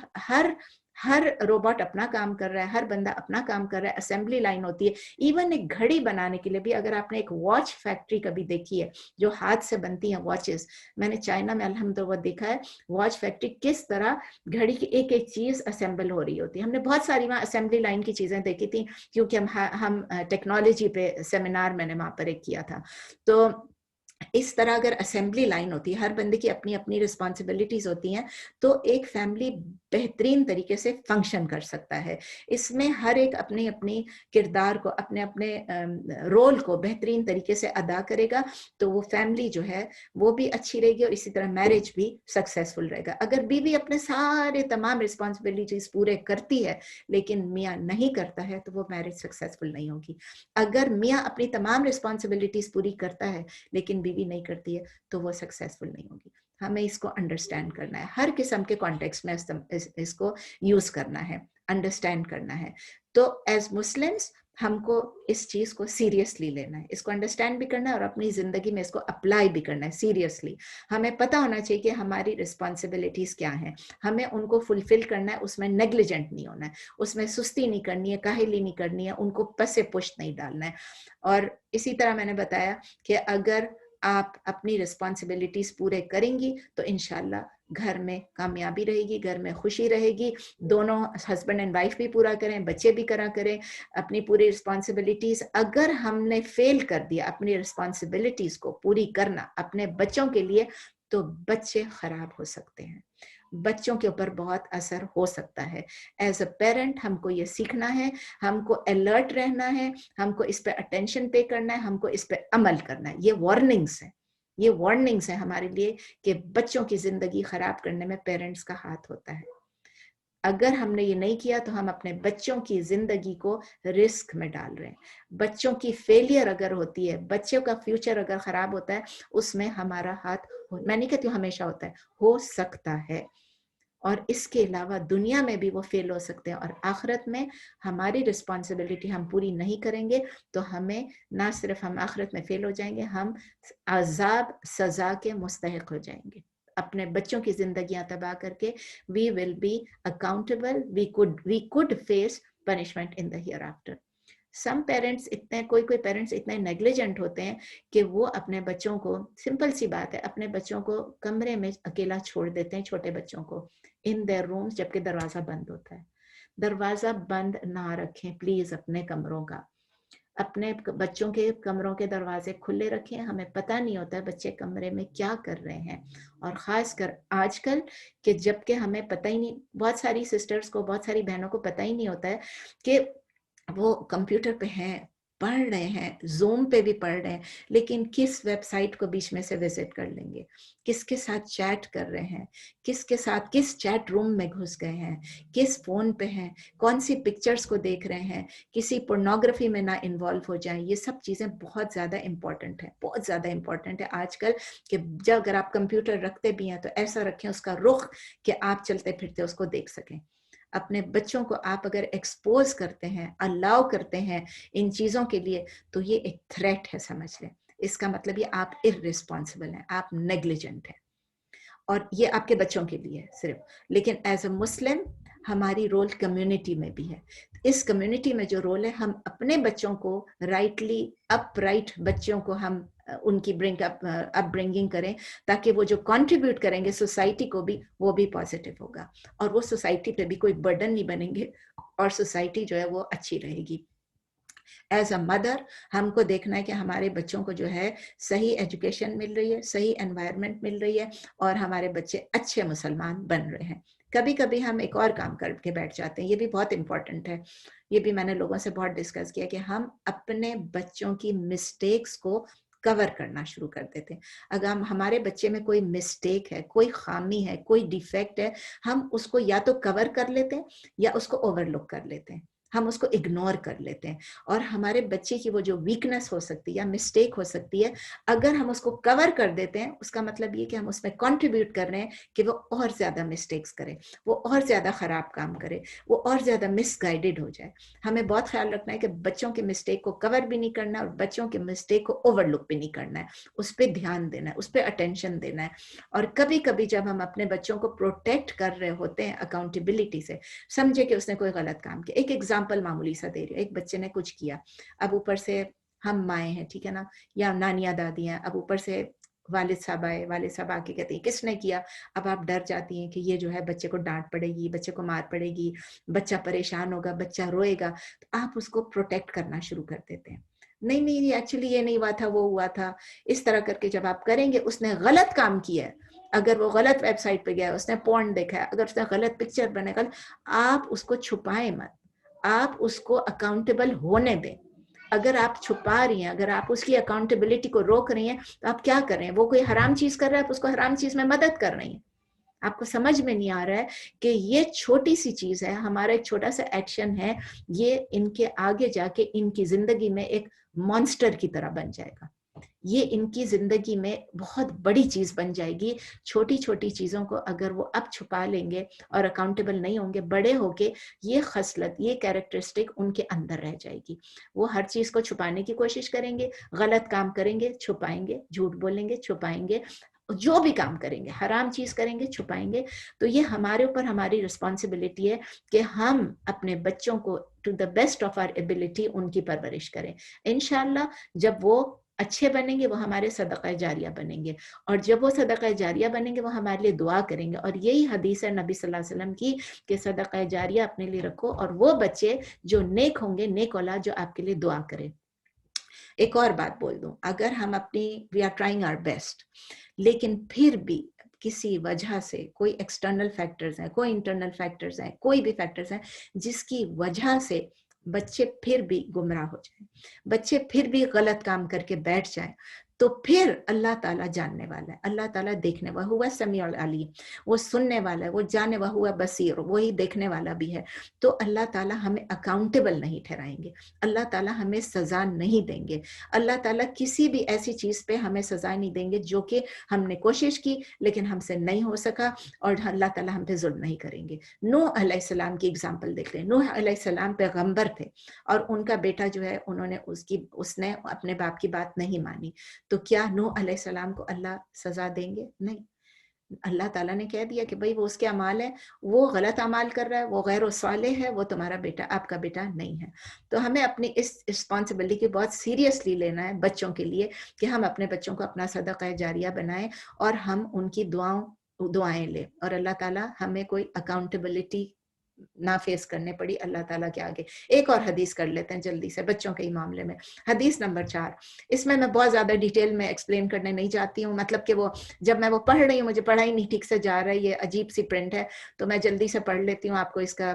ہر روبوٹ اپنا کام کر رہا ہے, ہر بندہ اپنا کام کر رہا ہے, اسمبلی لائن ہوتی ہے. ایون ایک گھڑی بنانے کے لیے بھی, اگر آپ نے ایک واچ فیکٹری کبھی دیکھی ہے جو ہاتھ سے بنتی ہیں واچز, میں نے چائنا میں الحمدللہ دیکھا ہے واچ فیکٹری کس طرح گھڑی کی ایک ایک چیز اسمبل ہو رہی ہوتی ہے. ہم نے بہت ساری وہاں اسمبلی لائن کی چیزیں دیکھی تھیں کیونکہ ہم ٹیکنالوجی پہ سیمینار میں نے وہاں پر ایک کیا تھا. تو اس طرح اگر اسمبلی لائن ہوتی ہے, ہر بندے کی اپنی اپنی رسپانسبلٹیز ہوتی ہیں, تو ایک فیملی بہترین طریقے سے فنکشن کر سکتا ہے. اس میں ہر ایک اپنی اپنی کردار کو, اپنے اپنے رول کو بہترین طریقے سے ادا کرے گا, تو وہ فیملی جو ہے وہ بھی اچھی رہے گی, اور اسی طرح میرج بھی سکسیسفل رہے گا. اگر بیوی اپنے سارے تمام رسپانسبلٹیز پورے کرتی ہے لیکن میاں نہیں کرتا ہے, تو وہ میرج سکسیسفل نہیں ہوگی. اگر میاں اپنی تمام رسپانسبلٹیز پوری کرتا ہے لیکن بیوی نہیں کرتی ہے, تو وہ سکسیسفل نہیں ہوگی. ہمیں اس کو انڈرسٹینڈ کرنا ہے, ہر قسم کے کانٹیکسٹ میں اس کو یوز کرنا ہے, انڈرسٹینڈ کرنا ہے. تو ایز مسلمس ہم کو اس چیز کو سیریسلی لینا ہے, اس کو انڈرسٹینڈ بھی کرنا ہے, اور اپنی زندگی میں اس کو اپلائی بھی کرنا ہے سیریسلی. ہمیں پتہ ہونا چاہیے کہ ہماری رسپانسبلٹیز کیا ہیں, ہمیں ان کو فلفل کرنا ہے, اس میں نیگلیجنٹ نہیں ہونا ہے, اس میں سستی نہیں کرنی ہے, کاہلی نہیں کرنی ہے, ان کو پس پشت نہیں ڈالنا ہے. اور اسی طرح میں نے بتایا کہ اگر آپ اپنی رسپانسبلٹیز پورے کریں گی تو انشاءاللہ گھر میں کامیابی رہے گی, گھر میں خوشی رہے گی. دونوں ہسبینڈ اینڈ وائف بھی پورا کریں, بچے بھی کریں اپنی پوری رسپانسبلٹیز. اگر ہم نے فیل کر دیا اپنی رسپانسبلٹیز کو پوری کرنا اپنے بچوں کے لیے, تو بچے خراب ہو سکتے ہیں, بچوں کے اوپر بہت اثر ہو سکتا ہے. ایز اے پیرنٹ ہم کو یہ سیکھنا ہے, ہم کو الرٹ رہنا ہے, ہم کو اس پہ اٹینشن پے کرنا ہے, ہم کو اس پہ عمل کرنا ہے. یہ وارننگز ہیں, یہ وارننگز ہیں ہمارے لیے کہ بچوں کی زندگی خراب کرنے میں پیرنٹس کا ہاتھ ہوتا ہے. اگر ہم نے یہ نہیں کیا تو ہم اپنے بچوں کی زندگی کو رسک میں ڈال رہے ہیں. بچوں کی فیلئر اگر ہوتی ہے, بچوں کا فیوچر اگر خراب ہوتا ہے, اس میں ہمارا ہاتھ, میں نہیں کہتی ہوں ہمیشہ ہوتا ہے, ہو سکتا ہے. اور اس کے علاوہ دنیا میں بھی وہ فیل ہو سکتے ہیں, اور آخرت میں ہماری رسپانسبلٹی ہم پوری نہیں کریں گے تو ہمیں نہ صرف ہم آخرت میں فیل ہو جائیں گے, ہم عذاب سزا کے مستحق ہو جائیں گے. اپنے بچوں کی زندگیاں تباہ کر کے we will be accountable, we could face punishment in the hereafter. Some parents کوئی پیرنٹس اتنے نیگلیجنٹ ہوتے ہیں کہ وہ اپنے بچوں کو, سمپل سی بات ہے, اپنے بچوں کو کمرے میں اکیلا چھوڑ دیتے ہیں, چھوٹے بچوں کو ان their rooms, جبکہ دروازہ بند ہوتا ہے. دروازہ بند نہ رکھیں پلیز اپنے کمروں کا, اپنے بچوں کے کمروں کے دروازے کھلے رکھیں. ہمیں پتہ نہیں ہوتا ہے بچے کمرے میں کیا کر رہے ہیں, اور خاص کر آج کل کہ جب کہ ہمیں پتہ ہی نہیں, بہت ساری سسٹرز کو, بہت ساری بہنوں کو پتہ ہی نہیں ہوتا ہے کہ وہ کمپیوٹر پہ ہیں, پڑھ رہے ہیں, زوم پہ بھی پڑھ رہے ہیں, لیکن کس ویب سائٹ کو بیچ میں سے وزٹ کر لیں گے, کس کے ساتھ چیٹ کر رہے ہیں, کس کے ساتھ کس چیٹ روم میں گھس گئے ہیں, کس فون پہ ہیں, کون سی پکچرز کو دیکھ رہے ہیں, کسی پورنوگرافی میں نہ انوالو ہو جائیں. یہ سب چیزیں بہت زیادہ امپورٹنٹ ہیں, بہت زیادہ امپورٹنٹ ہے آج کل, کہ جب اگر آپ کمپیوٹر رکھتے بھی ہیں تو ایسا رکھیں اس کا رخ کہ آپ چلتے پھرتے اس کو دیکھ سکیں. اپنے بچوں کو آپ اگر ایکسپوز کرتے ہیں, الاؤ کرتے ہیں ان چیزوں کے لیے, تو یہ ایک تھریٹ ہے, سمجھ لیں. اس کا مطلب یہ آپ ارریسپانسبل ہیں, آپ نیگلیجنٹ ہیں, اور یہ آپ کے بچوں کے لیے صرف. لیکن ایز اے مسلم ہماری رول کمیونٹی میں بھی ہے. اس کمیونٹی میں جو رول ہے, ہم اپنے بچوں کو رائٹلی اپ رائٹ بچوں کو ہم ان کی اپ برنگنگ کریں, تاکہ وہ جو کنٹریبیوٹ کریں گے سوسائٹی کو بھی, وہ بھی پازیٹیو ہوگا, اور وہ سوسائٹی پہ بھی کوئی برڈن نہیں بنیں گے, اور سوسائٹی جو ہے وہ اچھی رہے گی. ایز اے مدر ہم کو دیکھنا ہے کہ ہمارے بچوں کو جو ہے صحیح ایجوکیشن مل رہی ہے، صحیح انوائرمنٹ مل رہی ہے، اور ہمارے بچے اچھے مسلمان بن رہے ہیں. کبھی کبھی ہم ایک اور کام کر کے بیٹھ جاتے ہیں، یہ بھی بہت امپورٹنٹ ہے، یہ بھی میں نے لوگوں سے بہت ڈسکس کیا، کہ ہم اپنے بچوں کی مسٹیکس کو کور کرنا شروع کر دیتے ہیں. اگر ہمارے بچے میں کوئی مسٹیک ہے، کوئی خامی ہے، کوئی ڈیفیکٹ ہے، ہم اس کو یا تو کور کر لیتے ہیں یا اس کو اوور لک کر لیتے ہیں، ہم اس کو اگنور کر لیتے ہیں. اور ہمارے بچے کی وہ جو ویکنس ہو سکتی ہے یا مسٹیک ہو سکتی ہے، اگر ہم اس کو کور کر دیتے ہیں، اس کا مطلب یہ کہ ہم اس میں کنٹریبیوٹ کر رہے ہیں کہ وہ اور زیادہ مسٹیکس کرے، وہ اور زیادہ خراب کام کرے، وہ اور زیادہ مس گائیڈڈ ہو جائے. ہمیں بہت خیال رکھنا ہے کہ بچوں کے مسٹیک کو کور بھی نہیں کرنا اور بچوں کے مسٹیک کو اوور لک بھی نہیں کرنا ہے، اس پہ دھیان دینا ہے، اس پہ اٹینشن دینا ہے. اور کبھی کبھی جب ہم اپنے بچوں کو پروٹیکٹ کر رہے ہوتے ہیں اکاؤنٹیبلٹی سے، سمجھے کہ اس نے کوئی غلط کام کیا. ایک ایگزامپل معمولی سا دے رہی ہوں، ایک بچے نے کچھ کیا، اب اوپر سے ہم مائیں ہیں، ٹھیک ہے نا، یا نانیاں دادی ہیں، اب اوپر سے والد صاحب آئے، والد صاحب آ کے کہتے ہیں کس نے کیا. اب آپ ڈر جاتی ہیں کہ یہ جو ہے بچے کو ڈانٹ پڑے گی، بچے کو مار پڑے گی، بچہ پریشان ہوگا، بچہ روئے گا، تو آپ اس کو پروٹیکٹ کرنا شروع کر دیتے ہیں. نہیں نہیں، ایکچولی یہ نہیں ہوا تھا، وہ ہوا تھا. اس طرح کر کے جب آپ کریں گے، اس نے غلط کام کیا ہے، اگر وہ غلط ویب سائٹ پہ گیا، اس نے پورن دیکھا ہے، اگر اس نے غلط پکچر بنے گا، آپ اس کو چھپائیں مت، آپ اس کو اکاؤنٹیبل ہونے دیں. اگر آپ چھپا رہی ہیں، اگر آپ اس کی اکاؤنٹیبلٹی کو روک رہی ہیں، تو آپ کیا کر رہے ہیں؟ وہ کوئی حرام چیز کر رہا ہے، آپ اس کو حرام چیز میں مدد کر رہی ہیں. آپ کو سمجھ میں نہیں آ رہا ہے کہ یہ چھوٹی سی چیز ہے، ہمارا ایک چھوٹا سا ایکشن ہے، یہ ان کے آگے جا کے ان کی زندگی میں ایک مانسٹر کی طرح بن جائے گا. یہ ان کی زندگی میں بہت بڑی چیز بن جائے گی. چھوٹی چھوٹی چیزوں کو اگر وہ اب چھپا لیں گے اور اکاؤنٹیبل نہیں ہوں گے، بڑے ہو کے یہ خصلت، یہ کیریکٹرسٹک ان کے اندر رہ جائے گی. وہ ہر چیز کو چھپانے کی کوشش کریں گے، غلط کام کریں گے، چھپائیں گے، جھوٹ بولیں گے، چھپائیں گے، جو بھی کام کریں گے، حرام چیز کریں گے، چھپائیں گے. تو یہ ہمارے اوپر ہماری رسپانسبلٹی ہے کہ ہم اپنے بچوں کو to the best of our ability ان کی پرورش کریں. انشاءاللہ جب وہ اچھے بنیں گے، وہ ہمارے صدقہ جاریہ بنیں گے، اور جب وہ صدقہ جاریہ بنیں گے، وہ ہمارے لیے دعا کریں گے. اور یہی حدیث ہے نبی صلی اللہ علیہ وسلم کی کہ صدقہ جاریہ اپنے لیے رکھو، اور وہ بچے جو نیک ہوں گے، نیک اولاد جو آپ کے لیے دعا کرے. ایک اور بات بول دوں، اگر ہم اپنی we are trying our best, لیکن پھر بھی کسی وجہ سے کوئی ایکسٹرنل فیکٹرز ہیں، کوئی انٹرنل فیکٹرز ہیں، کوئی بھی فیکٹرز ہیں جس کی وجہ سے بچے پھر بھی گمراہ ہو جائیں، بچے پھر بھی غلط کام کر کے بیٹھ جائیں، تو پھر اللہ تعالیٰ جاننے والا ہے، اللہ تعالیٰ دیکھنے والا، ہوا سمیع العلیم، وہ سننے والا ہے، وہ جانے والا، ہوا بصیر، وہی دیکھنے والا بھی ہے. تو اللہ تعالیٰ ہمیں اکاؤنٹیبل نہیں ٹھہرائیں گے، اللہ تعالیٰ ہمیں سزا نہیں دیں گے. اللہ تعالیٰ کسی بھی ایسی چیز پہ ہمیں سزا نہیں دیں گے جو کہ ہم نے کوشش کی لیکن ہم سے نہیں ہو سکا، اور اللہ تعالیٰ ہم پہ ظلم نہیں کریں گے. نوح علیہ السلام کی اگزامپل دیکھ لیں. نوح علیہ السلام پیغمبر تھے، اور ان کا بیٹا جو ہے، انہوں نے اس نے اپنے باپ کی بات نہیں مانی، تو کیا نوح علیہ السلام کو اللہ سزا دیں گے؟ نہیں. اللہ تعالیٰ نے کہہ دیا کہ بھئی وہ اس کے اعمال ہیں، وہ غلط اعمال کر رہا ہے، وہ غیر صالح ہے، وہ تمہارا بیٹا، آپ کا بیٹا نہیں ہے. تو ہمیں اپنی اس رسپانسبلٹی کو بہت سیریسلی لینا ہے بچوں کے لیے، کہ ہم اپنے بچوں کو اپنا صدقہ جاریہ بنائیں، اور ہم ان کی دعائیں لیں، اور اللہ تعالیٰ ہمیں کوئی اکاؤنٹیبلٹی نہ فیس کرنے پڑی اللہ تعالیٰ کے آگے. ایک اور حدیث کر لیتے ہیں جلدی سے بچوں کے ہی معاملے میں. حدیث نمبر 4. اس میں بہت زیادہ ڈیٹیل میں ایکسپلین کرنے نہیں جاتی ہوں، مطلب کہ وہ جب میں وہ پڑھ رہی ہوں مجھے پڑھا ہی نہیں ٹھیک سے جا رہا ہے، یہ عجیب سی پرنٹ ہے، تو میں جلدی سے پڑھ لیتی ہوں آپ کو اس کا.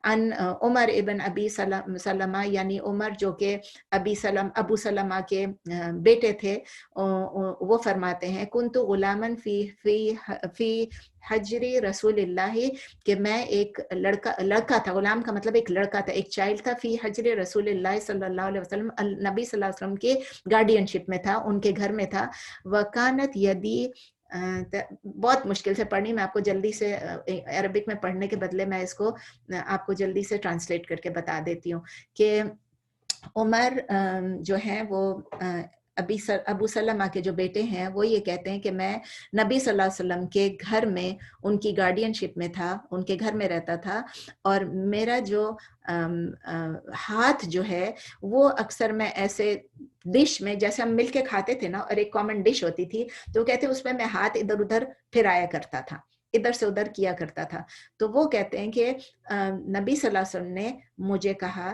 ان عمر ابن ابی سلمہ، یعنی عمر جو کہ ابو سلمہ کے بیٹے تھے، وہ فرماتے ہیں کنت غلامن فی حجری رسول اللہ، کہ میں ایک لڑکا تھا، غلام کا مطلب ایک لڑکا تھا، ایک چائلڈ تھا، فی حجر رسول اللہ صلی اللہ علیہ وسلم، نبی صلی اللہ علیہ وسلم کے گارڈین شپ میں تھا، ان کے گھر میں تھا. وکانت یدی، بہت مشکل سے پڑھنی، میں آپ کو جلدی سے عربک میں پڑھنے کے بدلے میں اس کو آپ کو جلدی سے ٹرانسلیٹ کر کے بتا دیتی ہوں کہ عمر جو ہیں وہ ابو سلمہ کے جو بیٹے ہیں وہ یہ کہتے ہیں کہ میں نبی صلی اللہ علیہ وسلم کے گھر میں ان کی گارڈین شپ میں تھا، ان کے گھر میں رہتا تھا، اور میرا جو ہاتھ جو ہے وہ اکثر میں ایسے ڈش میں جیسے ہم مل کے کھاتے تھے نا، اور ایک کامن ڈش ہوتی تھی، تو کہتے ہیں اس میں ہاتھ ادھر ادھر پھرایا کرتا تھا، ادھر سے ادھر کیا کرتا تھا. تو وہ کہتے ہیں کہ نبی صلی اللہ علیہ وسلم نے مجھے کہا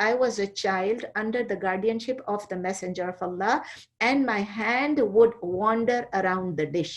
I was a child under the guardianship of the messenger of Allah and my hand would wander around the dish.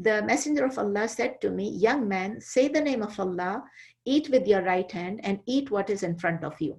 The messenger of Allah said to me, young man, say the name of Allah, eat with your right hand and eat what is in front of you,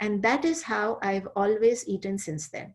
and that is how I've always eaten since then.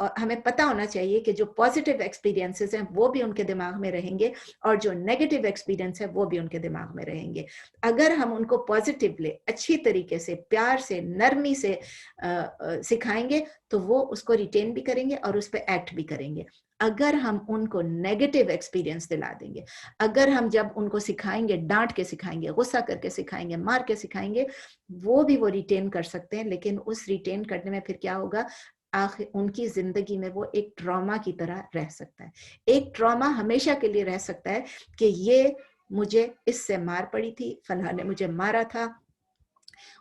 اور ہمیں پتہ ہونا چاہیے کہ جو positive experiences ہیں وہ بھی ان کے دماغ میں رہیں گے اور جو نیگیٹو ایکسپیرینس ہے وہ بھی ان کے دماغ میں رہیں گے. اگر ہم ان کو پازیٹیولی اچھی طریقے سے پیار سے نرمی سے سکھائیں گے تو وہ اس کو ریٹین بھی کریں گے اور اس پہ ایکٹ بھی کریں گے. اگر ہم ان کو نیگیٹو ایکسپیرینس دلا دیں گے, اگر ہم جب ان کو سکھائیں گے, ڈانٹ کے سکھائیں گے, غصہ کر کے سکھائیں گے, مار کے سکھائیں گے, وہ بھی وہ ریٹین کر سکتے ہیں, لیکن اس ریٹین کرنے میں پھر کیا ہوگا, آخر ان کی زندگی میں وہ ایک ٹراما کی طرح رہ سکتا ہے. ایک ٹراما ہمیشہ کے لیے رہ سکتا ہے کہ یہ مجھے اس سے مار پڑی تھی, فلاں نے مجھے مارا تھا.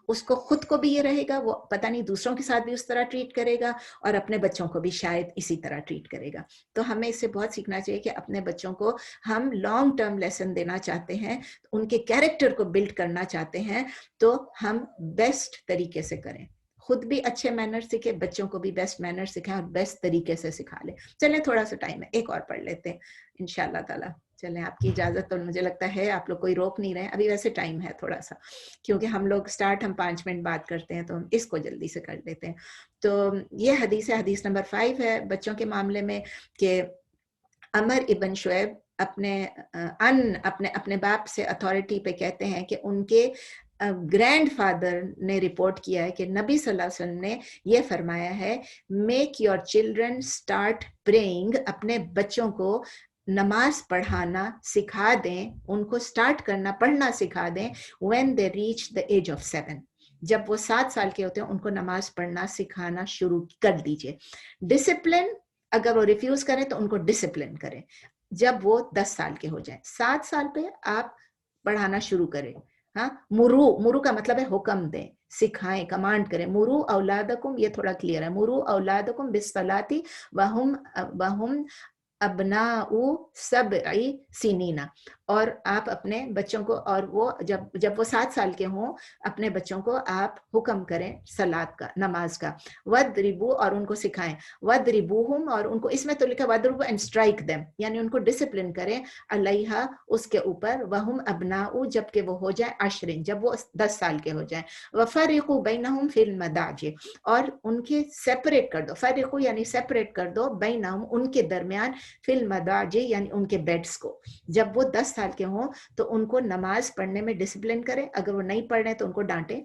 اس کو خود کو بھی یہ رہے گا, وہ پتہ نہیں دوسروں کے ساتھ بھی اس طرح ٹریٹ کرے گا اور اپنے بچوں کو بھی شاید اسی طرح ٹریٹ کرے گا. تو ہمیں اس سے بہت سیکھنا چاہیے کہ اپنے بچوں کو ہم لانگ ٹرم لیسن دینا چاہتے ہیں, ان کے کیریکٹر کو بلڈ کرنا چاہتے ہیں, تو ہم بیسٹ طریقے سے کریں. خود بھی اچھے مینر سیکھیں, بچوں کو بھی بیسٹ مینر سکھائیں اور بیسٹ طریقے سے سکھا لیں. چلیں تھوڑا سا ٹائم ہے, ایک اور پڑھ لیتے ہیں انشاءاللہ تعالیٰ. چلیں آپ کی اجازت تو مجھے لگتا ہے آپ لوگ کوئی روک نہیں رہے, ابھی ویسے ٹائم ہے تھوڑا سا, کیونکہ ہم لوگ سٹارٹ ہم 5 منٹ بات کرتے ہیں تو ہم اس کو جلدی سے کر لیتے ہیں. تو یہ حدیث ہے, حدیث نمبر 5 ہے بچوں کے معاملے میں, کہ عمر ابن شعیب اپنے باپ سے اتھارٹی پہ کہتے ہیں کہ ان کے گرینڈ فادر نے رپورٹ کیا ہے کہ نبی صلی اللہ علیہ وسلم نے یہ فرمایا ہے, make your children start praying, اپنے بچوں کو نماز پڑھانا سکھا دیں, ان کو سٹارٹ کرنا پڑھنا سکھا دیں when they reach the age of 7, جب وہ 7 سال کے ہوتے ہیں ان کو نماز پڑھنا سکھانا شروع کر دیجئے. ڈسپلن, اگر وہ ریفیوز کریں تو ان کو ڈسپلن کریں جب وہ 10 سال کے ہو جائیں. 7 سال پہ آپ پڑھانا شروع کریں. ہاں, مرو کا مطلب ہے حکم دیں, سکھائیں, کمانڈ کریں. مرو اولادکم, یہ تھوڑا کلیئر ہے, مرو اولادکم بالصلاۃ وہم ابناء 7 سنین, اور آپ اپنے بچوں کو, اور وہ جب وہ 7 سال کے ہوں اپنے بچوں کو آپ حکم کریں صلاۃ کا, نماز کا. وَضْرِبُوا, اور ان کو سکھائیں. وَضْرِبُوهُم, اور ان کو اس میں تو لکھا وَضْرِبُوا اینڈ اسٹرائک دیم, یعنی ان کو ڈسپلن کریں علیہا, اس کے اوپر. وَهُمْ أَبْنَاءُ, جب کہ وہ ہو جائیں 10, جب وہ 10 سال کے ہو جائیں. وَفَرِّقُوا بَيْنَهُمْ فِي الْمَضَاجِعِ, اور ان کے سیپریٹ کر دو. فَرِّقُوا یعنی سیپریٹ کر دو, بَيْنَهُمْ, ان کے درمیان, فِي الْمَضَاجِعِ یعنی ان کے بیڈز کو. جب وہ 10 سال کے ہوں تو ان کو نماز پڑھنے میں ڈسپلن کریں, اگر وہ نہیں پڑھ رہے تو ان کو ڈانٹیں.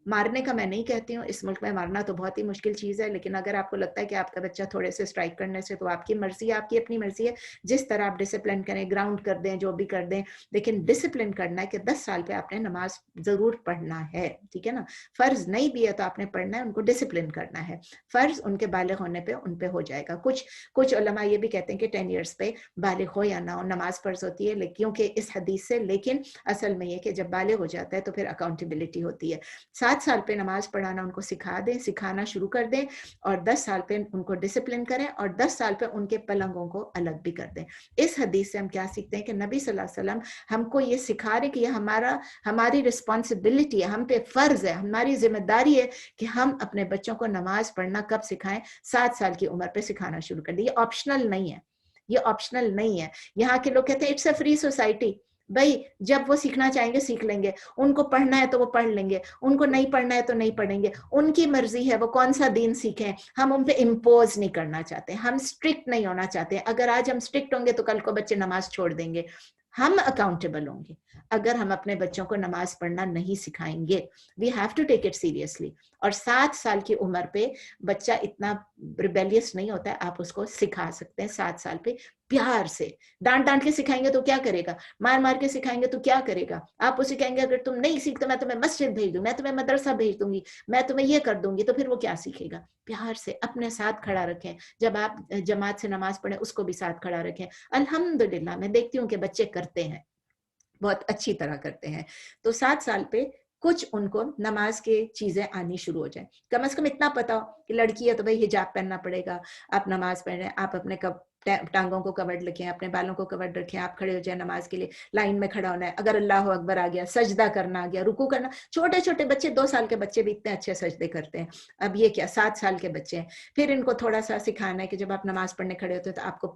مارنے کا میں نہیں کہتی ہوں, اس ملک میں مارنا تو بہت ہی مشکل چیز ہے, لیکن اگر آپ کو لگتا ہے کہ آپ کا بچہ تھوڑے سے اسٹرائک کرنے سے, تو آپ کی مرضی ہے, آپ کی اپنی مرضی ہے, جس طرح آپ ڈسپلن کریں, گراؤنڈ کر دیں, جو بھی کر دیں, لیکن ڈسپلن کرنا ہے کہ 10 سال پہ آپ نے نماز ضرور پڑھنا ہے, ٹھیک ہے نا. فرض نہیں بھی ہے تو آپ نے پڑھنا ہے, ان کو ڈسپلن کرنا ہے. فرض ان کے بالغ ہونے پہ ان پہ ہو جائے گا. کچھ علماء یہ بھی کہتے ہیں کہ 10 ایئرس پہ بالغ ہو یا نہ ہو نماز فرض ہوتی ہے, کیونکہ اس حدیث سے, لیکن اصل میں یہ کہ جب بالغ ہو جاتا ہے تو پھر اکاؤنٹیبلٹی ہوتی ہے. 7 سال پہ نماز پڑھانا ان کو سکھا دیں, سکھانا شروع کر دیں, اور 10 سال پہ ان کو ڈسپلن کریں, اور 10 سال پہ ان کے پلنگوں کو الگ بھی کر دیں. اس حدیث سے ہم کیا سیکھتے ہیں کہ نبی صلی اللہ علیہ وسلم ہم کو یہ سکھا رہے کہ یہ ہماری رسپانسبلٹی ہے, ہم پہ فرض ہے, ہماری ذمہ داری ہے کہ ہم اپنے بچوں کو نماز پڑھنا کب سکھائیں, 7 سال کی عمر پہ سکھانا شروع کر دیں. یہ آپشنل نہیں ہے, یہ آپشنل نہیں ہے. یہاں کے لوگ کہتے ہیں اٹس اے فری سوسائٹی. بھائی جب وہ سیکھنا چاہیں گے سیکھ لیں گے, ان کو پڑھنا ہے تو وہ پڑھ لیں گے, ان کو نہیں پڑھنا ہے تو نہیں پڑھیں گے, ان کی مرضی ہے وہ کون سا دین سیکھیں. ہم ان پہ امپوز نہیں کرنا چاہتے, ہم اسٹرکٹ نہیں ہونا چاہتے. اگر آج ہم اسٹرکٹ ہوں گے تو کل کو بچے نماز چھوڑ دیں گے. ہم اکاؤنٹیبل ہوں گے اگر ہم اپنے بچوں کو نماز پڑھنا نہیں سکھائیں گے. We have to take it seriously. اور 7 سال کی عمر پہ بچہ اتنا ریبیلیس نہیں ہوتا ہے, آپ اس کو سکھا سکتے ہیں 7 سال پہ پیار سے. ڈانٹ کے سکھائیں گے تو کیا کرے گا, مار کے سکھائیں گے تو کیا کرے گا. آپ اسے کہیں گے اگر تم نہیں سیکھتے میں تمہیں مسجد بھیج دوں, میں تمہیں مدرسہ بھیج دوں گی, میں تمہیں یہ کر دوں گی, تو پھر وہ کیا سیکھے گا. پیار سے اپنے ساتھ کھڑا رکھیں. جب آپ جماعت سے نماز پڑھیں اس کو بھی ساتھ کھڑا رکھیں. الحمدللہ میں دیکھتی ہوں کہ بچے کرتے ہیں, بہت اچھی طرح کرتے ہیں. تو 7 سال پہ کچھ ان کو نماز کے چیزیں آنی شروع ہو جائیں. کم از کم اتنا پتا ہو کہ لڑکی ہے تو بھئی حجاب پہننا پڑے گا, آپ نماز پڑھ رہے ہیں, آپ اپنے ٹانگوں کو کورڈ رکھیں, اپنے بالوں کو کورڈ رکھیں, آپ کھڑے ہو جائیں نماز کے لیے, لائن میں کھڑا ہونا ہے. اگر اللہ اکبر آ گیا, سجدہ کرنا آ گیا, رکوع کرنا. چھوٹے چھوٹے بچے 2 سال کے بچے بھی اتنے اچھے سجدے کرتے ہیں, اب یہ کیا 7 سال کے بچے ہیں. پھر ان کو تھوڑا سا سکھانا ہے کہ جب آپ نماز پڑھنے کھڑے ہوتے ہیں تو آپ کو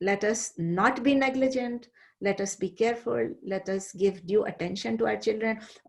let us not be negligent, let us be careful, let us give due attention to our children।